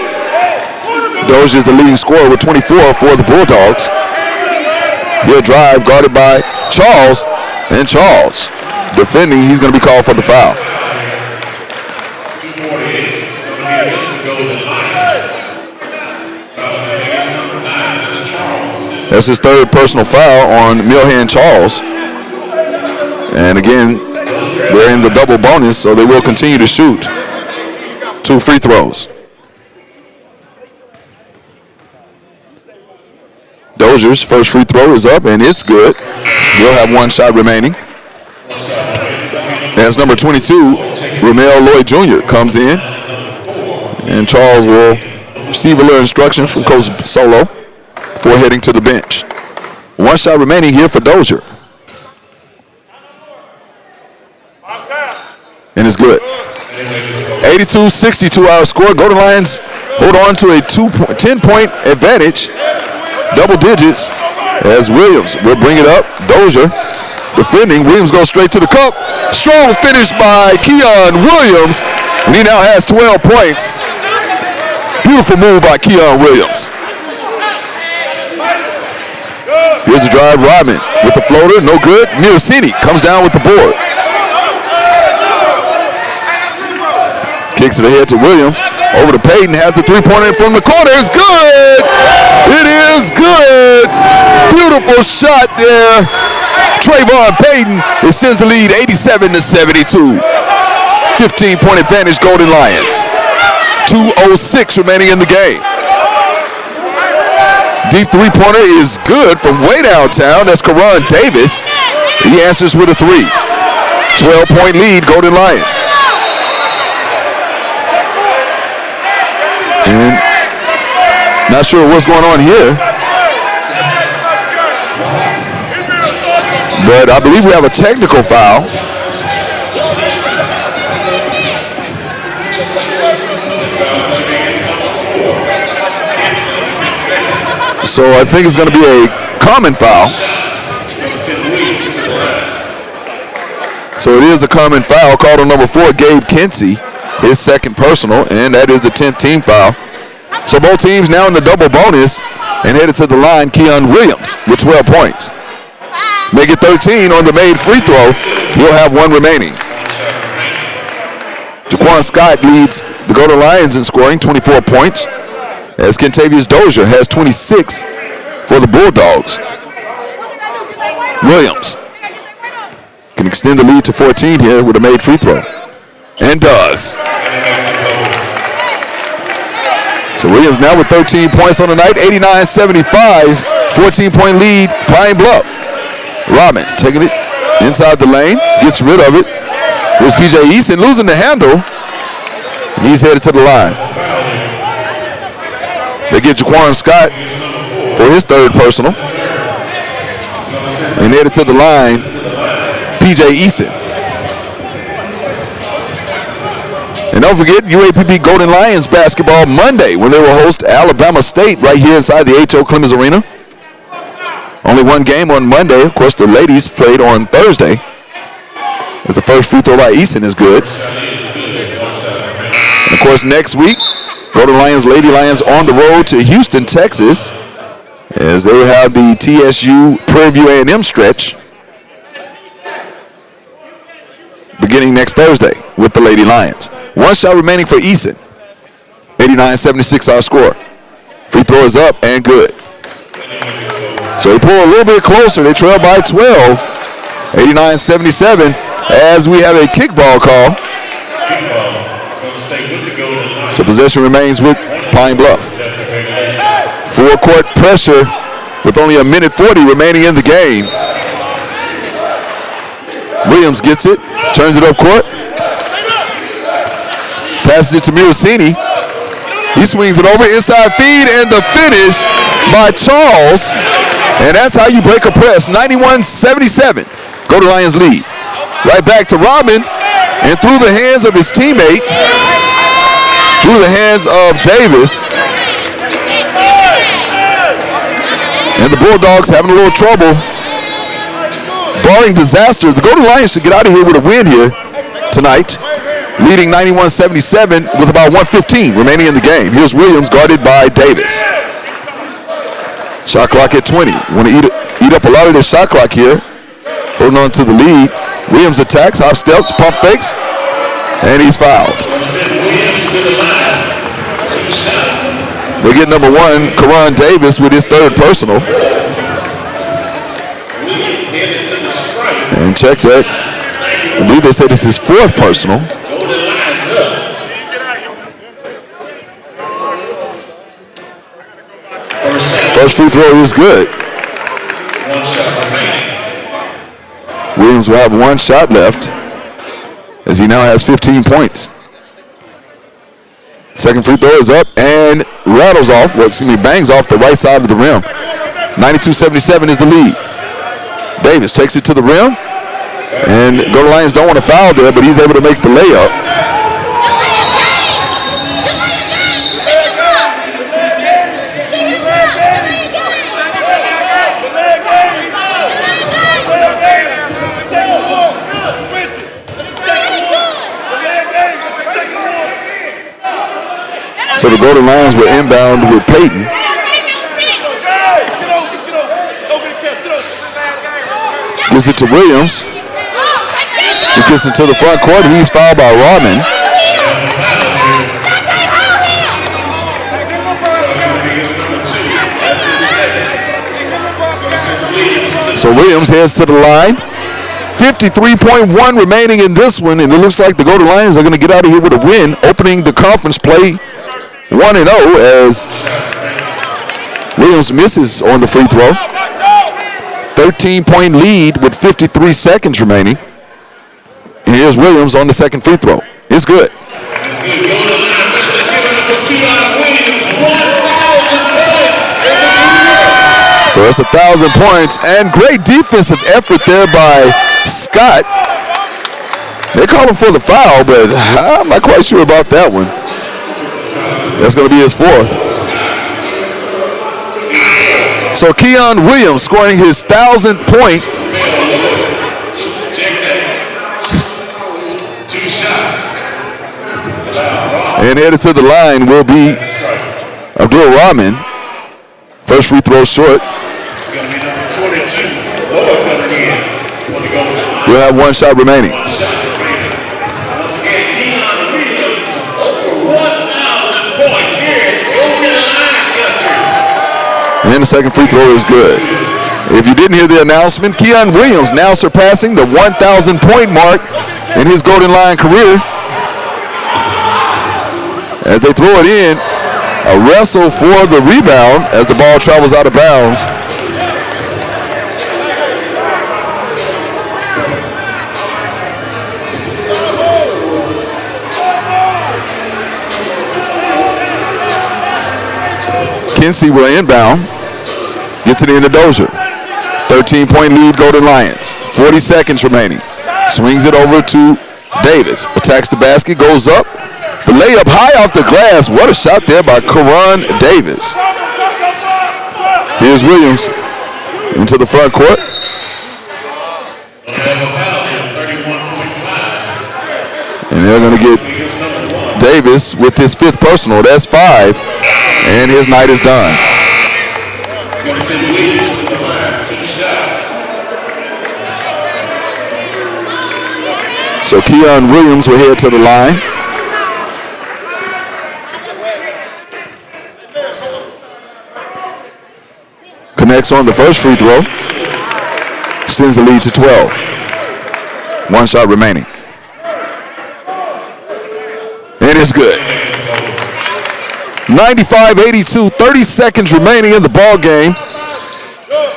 Dozier is the leading scorer with 24 for the Bulldogs. He'll drive, guarded by Charles, and Charles defending. He's going to be called for the foul. That's his third personal foul on Milhan Charles. And again, they're in the double bonus, so they will continue to shoot 2 free throws. Dozier's first free throw is up, and it's good. He'll have 1 shot remaining. As number 22, Ramel Lloyd Jr. comes in. And Charles will receive a little instruction from Coach Solo before heading to the bench. 1 shot remaining here for Dozier. And it's good. 82-62 our score. Golden Lions hold on to a 10-point advantage. Double digits as Williams will bring it up. Dozier defending. Williams goes straight to the cup. Strong finish by Keon Williams. And he now has 12 points. Beautiful move by Keon Williams. Here's the drive. Rodman with the floater. No good. Miracini comes down with the board. Kicks it ahead to Williams. Over to Payton. Has the three-pointer from the corner. It's good. It is good. Beautiful shot there. Trayvon Payton. It sends the lead 87-72. 15-point advantage Golden Lions. 2:06 remaining in the game. Deep three-pointer is good from way downtown. That's Karan Davis. He answers with a 3. 12-point lead Golden Lions. And not sure what's going on here, but I believe we have a technical foul. So I think it's going to be a common foul. So it is a common foul called on number 4, Gabe Kinsey. His second personal, and that is the 10th team foul. So both teams now in the double bonus and headed to the line. Keon Williams with 12 points. Make it 13 on the made free throw. He'll have 1 remaining. Jaquan Scott leads the Golden Lions in scoring, 24 points, as Kentavious Dozier has 26 for the Bulldogs. Williams can extend the lead to 14 here with a made free throw. And does. So Williams now with 13 points on the night, 89-75, 14-point lead, Pine Bluff. Rodman taking it inside the lane, gets rid of it. Here's P.J. Easton losing the handle, and he's headed to the line. They get Jaquan Scott for his third personal, and headed to the line, P.J. Easton. And don't forget, UAPB Golden Lions basketball Monday when they will host Alabama State right here inside the H.O. Clemens Arena. Only 1 game on Monday. Of course, the ladies played on Thursday. But the first free throw by Easton is good. And of course, next week, Golden Lions, Lady Lions on the road to Houston, Texas, as they will have the TSU Prairie View A&M stretch beginning next Thursday with the Lady Lions. 1 shot remaining for Easton. 89-76 our score. Free throw is up and good. So they pull a little bit closer. They trail by 12. 89-77 as we have a kickball call. So possession remains with Pine Bluff. Full court pressure with only 1:40 remaining in the game. Williams gets it, turns it up court. Passes it to Miracini. He swings it over, inside feed, and the finish by Charles. And that's how you break a press, 91-77. Golden Lions lead. Right back to Rodman. And through the hands of his teammate, through the hands of Davis. And the Bulldogs having a little trouble. Barring disaster, the Golden Lions should get out of here with a win here tonight, leading 91-77 with about 1:15 remaining in the game. Here's Williams guarded by Davis. Shot clock at 20. Want to eat up a lot of this shot clock here. Holding on to the lead. Williams attacks, hop steps, pump fakes, and he's fouled. They get number one, Karan Davis, with his third personal. And check that. I believe they said this is his fourth personal. First free throw is good. Williams will have one shot left as he now has 15 points. Second free throw is up and rattles off, bangs off the right side of the rim. 92-77 is the lead. Davis takes it to the rim, and Golden Lions don't want to foul there, but he's able to make the layup. So the Golden Lions were inbound with Peyton. Gives it to Williams. He gets into the front court. He's fouled by Rodman. So Williams heads to the line. 53.1 remaining in this one, and it looks like the Golden Lions are going to get out of here with a win, opening the conference play 1-0 as Williams misses on the free throw. 13-point lead with 53 seconds remaining. And here's Williams on the second free throw. It's good. So that's 1,000 points and great defensive effort there by Scott. They call him for the foul, but I'm not quite sure about that one. That's going to be his fourth. So Keon Williams scoring his 1,000th point. And headed to the line will be Abdul Rahman. First free throw short. We'll have one shot remaining. And the second free throw is good. If you didn't hear the announcement, Keon Williams now surpassing the 1,000 point mark in his Golden Lion career. As they throw it in, a wrestle for the rebound as the ball travels out of bounds. Kinsey will inbound. Gets it into Dozier. 13-point lead, Golden Lions. 40 seconds remaining. Swings it over to Davis. Attacks the basket, goes up. The layup high off the glass. What a shot there by Karan Davis. Here's Williams into the front court. And they're going to get Davis with his fifth personal. That's 5. And his night is done. So Keon Williams will head to the line. Connects on the first free throw. Extends the lead to 12. One shot remaining. And it's good. 95-82, 30 seconds remaining in the ball game.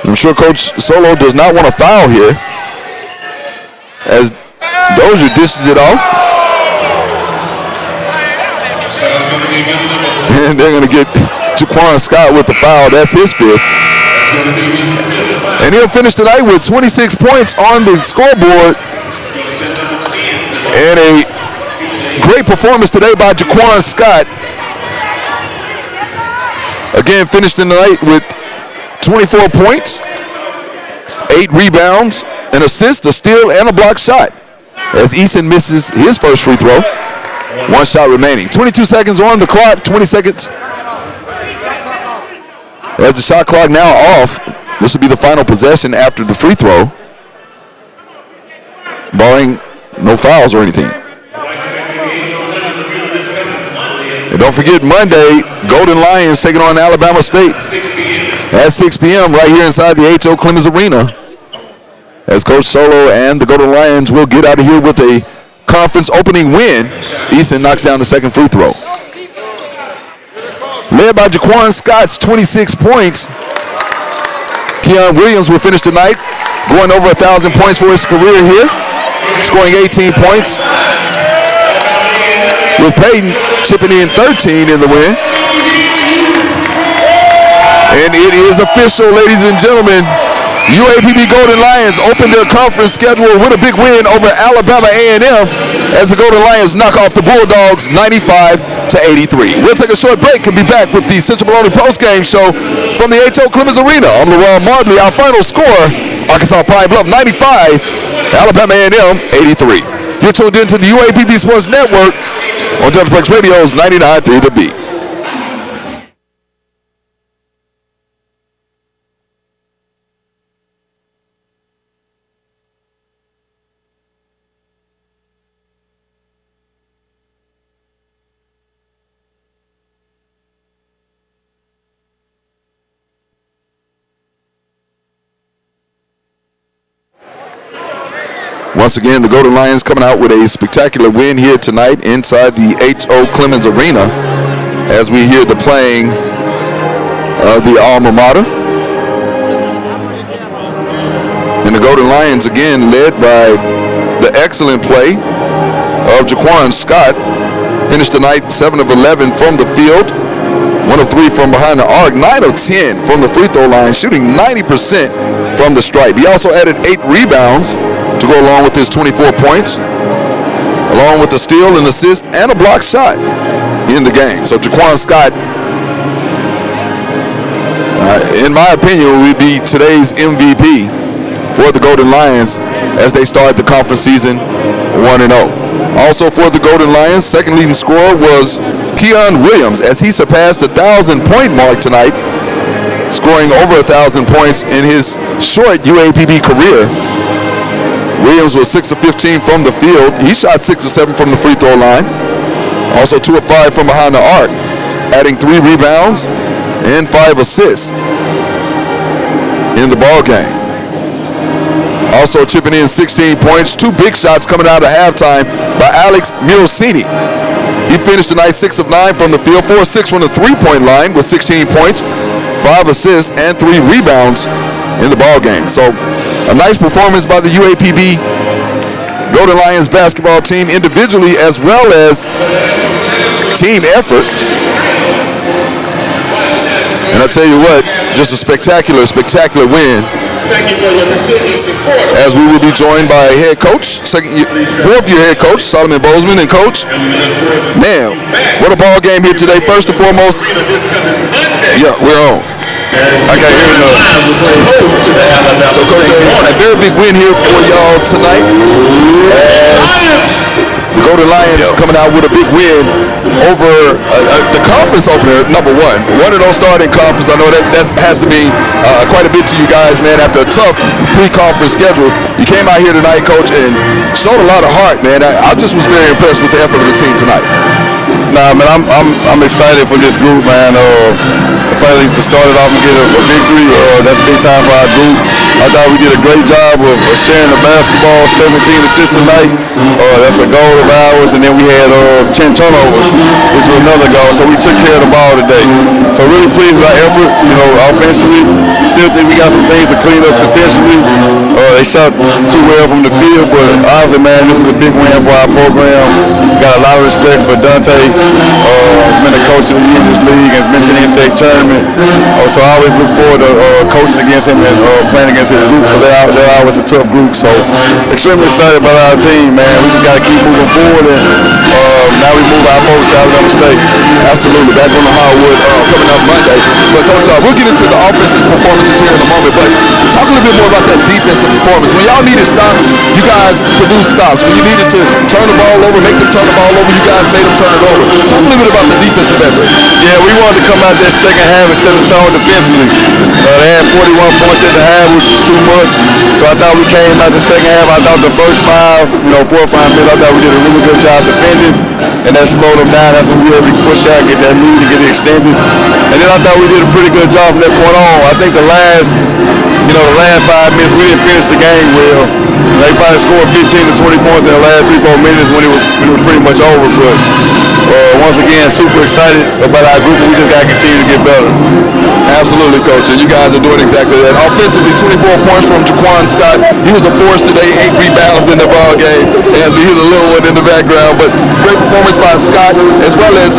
I'm sure Coach Solo does not want to foul here as Dozier dishes it off. And they're going to get Jaquan Scott with the foul. That's his fifth. And he'll finish tonight with 26 points on the scoreboard And a great performance today by Jaquan Scott. Again, finished the night with 24 points, 8 rebounds, an assist, a steal, and a block shot. As Easton misses his first free throw. 1 shot remaining. 22 seconds on the clock, 20 seconds. As the shot clock now off, this will be the final possession after the free throw, barring no fouls or anything. And don't forget Monday, Golden Lions taking on Alabama State at 6 p.m. right here inside the H.O. Clemens Arena. As Coach Solo and the Golden Lions will get out of here with a conference opening win. Easton knocks down the second free throw. Led by Jaquan Scott's 26 points. Keon Williams will finish tonight going over 1,000 points for his career here, scoring 18 points. With Peyton chipping in 13 in the win. And it is official, ladies and gentlemen. UAPB Golden Lions open their conference schedule with a big win over Alabama A&M as the Golden Lions knock off the Bulldogs 95-83. We'll take a short break and be back with the Central Bologna postgame show from the H.O. Clemens Arena. I'm Lorel Marbley. Our final score, Arkansas Pine Bluff 95, Alabama A&M 83. You're tuned into the UAPB Sports Network on Deltaplex Radio's 99.3 The Beat. Once again, the Golden Lions coming out with a spectacular win here tonight inside the H.O. Clemens Arena as we hear the playing of the alma mater. And the Golden Lions again led by the excellent play of Jaquan Scott. Finished tonight 7 of 11 from the field, 1 of 3 from behind the arc, 9 of 10 from the free throw line, shooting 90% from the stripe. He also added 8 rebounds to go along with his 24 points, along with a steal, an assist, and a block shot in the game. So Jaquan Scott, in my opinion, will be today's MVP for the Golden Lions as they start the conference season 1-0. Also for the Golden Lions, second leading scorer was Keon Williams as he surpassed the 1,000-point mark tonight, scoring over 1,000 points in his short UAPB career. Williams was 6 of 15 from the field. He shot 6 of 7 from the free throw line. Also 2 of 5 from behind the arc, adding 3 rebounds and 5 assists in the ball game. Also chipping in 16 points, 2 big shots coming out of halftime by Alex Mirosini. He finished tonight 6 of 9 from the field, 4 of 6 from the three-point line with 16 points, 5 assists, and 3 rebounds in the ball game. So a nice performance by the UAPB Golden Lions basketball team individually as well as team effort. And I tell you what, just a spectacular win. Thank you for your continued support. As we will be joined by head coach, fourth-year head coach, Solomon Bozeman, and coach. Man, what a ball game here today. First and foremost, yeah, we're on. I got here so Coach, a very big win here for y'all tonight. The Golden Lions coming out with a big win over the conference opener, number 1. 1-0 start in conference. I know that has to mean quite a bit to you guys, man. After a tough pre-conference schedule, you came out here tonight, Coach, and showed a lot of heart, man. I just was very impressed with the effort of the team tonight. Nah, man, I'm excited for this group, man. Finally to start it off and get a victory. That's big time for our group. I thought we did a great job of sharing the basketball. 17 assists tonight. That's a goal of ours, and then we had 10 turnovers, which was another goal. So we took care of the ball today. So really pleased with our effort. Offensively, still think we got some things to clean up defensively. they shot too well from the field, but obviously, man, this is a big win for our program. Got a lot of respect for Dante. He's been a coach of the year in this league, has been to the NCAA tournament. So I always look forward to coaching against him and playing against his group, because they're always a tough group. So extremely excited about our team, man. We just got to keep moving forward, and now we move our focus to Alabama State. Absolutely. Back on the hardwood coming up Monday. But Coach, we'll get into the offensive performances here in a moment, but talk a little bit more about that defensive performance. When y'all needed stops, you guys produced stops. When you needed to turn the ball over, make them turn the ball over, you guys made them turn it over. Talk a little bit about the defensive effort. Yeah, we wanted to come out that second half and set the tone defensively. They had 41 points at the half, which is too much. So I thought we came out the second half. I thought the first 4 or 5 minutes, I thought we did a really good job defending, and that slowed them down. That's when we were able to push out, get that lead, to get it extended. And then I thought we did a pretty good job from that point on. I think the last 5 minutes, we didn't finish the game well. They probably scored 15 to 20 points in the last 3-4 minutes when it was pretty much over. But once again, super excited about our group, and we just got to continue to get better. Absolutely, Coach, and you guys are doing exactly that. Offensively, 24 points from Jaquan Scott. He was a force today, 8 rebounds in the ball game. And he was a little one in the background, but great performance by Scott, as well as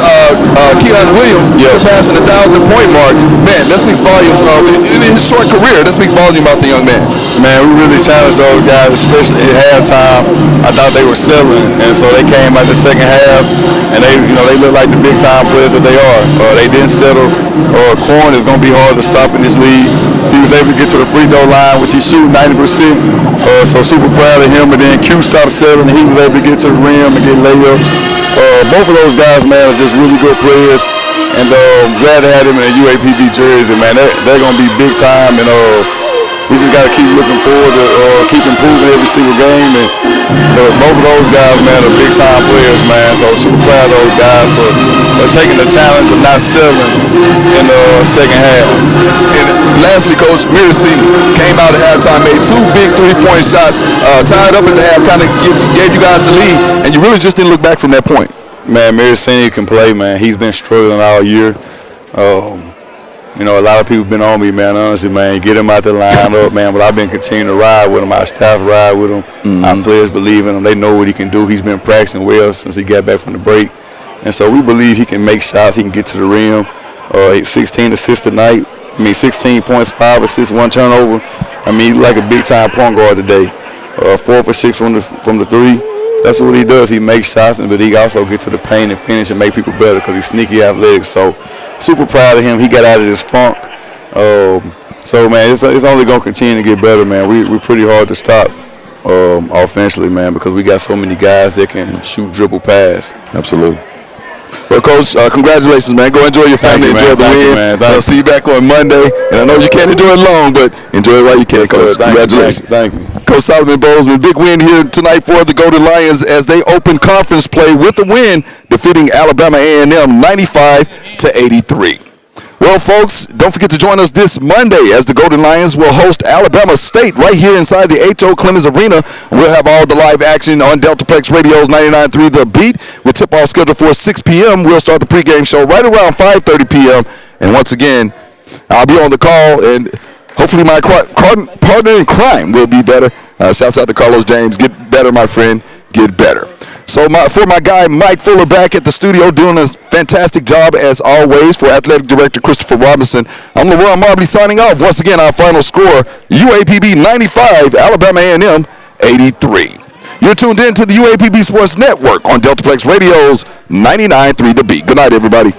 Keon Williams, surpassing the 1,000-point mark. Man, that speaks volumes. In his short career, that speaks volume about the young man. Man, we really challenged those guys, especially at halftime. I thought they were settling, and so they came out the second half, and they look like the big-time players that they are. They didn't settle. Corn is going to be hard to stop in this league. He was able to get to the free throw line, which he shooting 90%. So super proud of him. And then Q stopped settling. He was able to get to the rim and get layups. Both of those guys, man, are just really good players. And glad to have them in a UAPB jersey, man. They're going to be big time. And we just got to keep looking forward to keep improving every single game. And both of those guys, man, are big time players, man. So super proud of those guys for taking the challenge of not settling in the second half. And lastly, Coach, Miracine came out at halftime, made 2 big 3-point shots, tied up at the half, kind of gave you guys the lead, and you really just didn't look back from that point. Man, Miracine can play, man. He's been struggling all year. A lot of people been on me, man, honestly, man. Get him out the lineup, man. But I've been continuing to ride with him. Our staff ride with him. Mm-hmm. Our players believe in him. They know what he can do. He's been practicing well since he got back from the break. And so we believe he can make shots. He can get to the rim. 16 assists tonight. 16 points, 5 assists, 1 turnover. He's like a big-time point guard today. 4 for 6 from the 3. That's what he does. He makes shots, but he also gets to the paint and finish and make people better because he's sneaky athletic. So super proud of him. He got out of this funk. So, man, it's only going to continue to get better, man. We're pretty hard to stop offensively, man, because we got so many guys that can shoot, dribble, pass. Absolutely. Well, Coach, congratulations, man. Go enjoy your family. Enjoy the win. I'll see you back on Monday. And I know you can't enjoy it long, but enjoy it while you can, Coach. Congratulations. Thank you. Coach Solomon Bozeman, big win here tonight for the Golden Lions as they open conference play with a win, defeating Alabama A&M 95-83. Well, folks, don't forget to join us this Monday as the Golden Lions will host Alabama State right here inside the H.O. Clemens Arena. We'll have all the live action on Deltaplex Radio's 99.3 The Beat with tip-off scheduled for 6 p.m. We'll start the pregame show right around 5:30 p.m. And once again, I'll be on the call, and hopefully my partner in crime will be better. Shouts out to Carlos James. Get better, my friend. Get better. So for my guy Mike Fuller back at the studio doing a fantastic job as always, for Athletic Director Christopher Robinson, I'm LeRoy Marbley signing off. Once again, our final score, UAPB 95, Alabama A&M 83. You're tuned in to the UAPB Sports Network on Deltaplex Radio's 99.3 The Beat. Good night, everybody.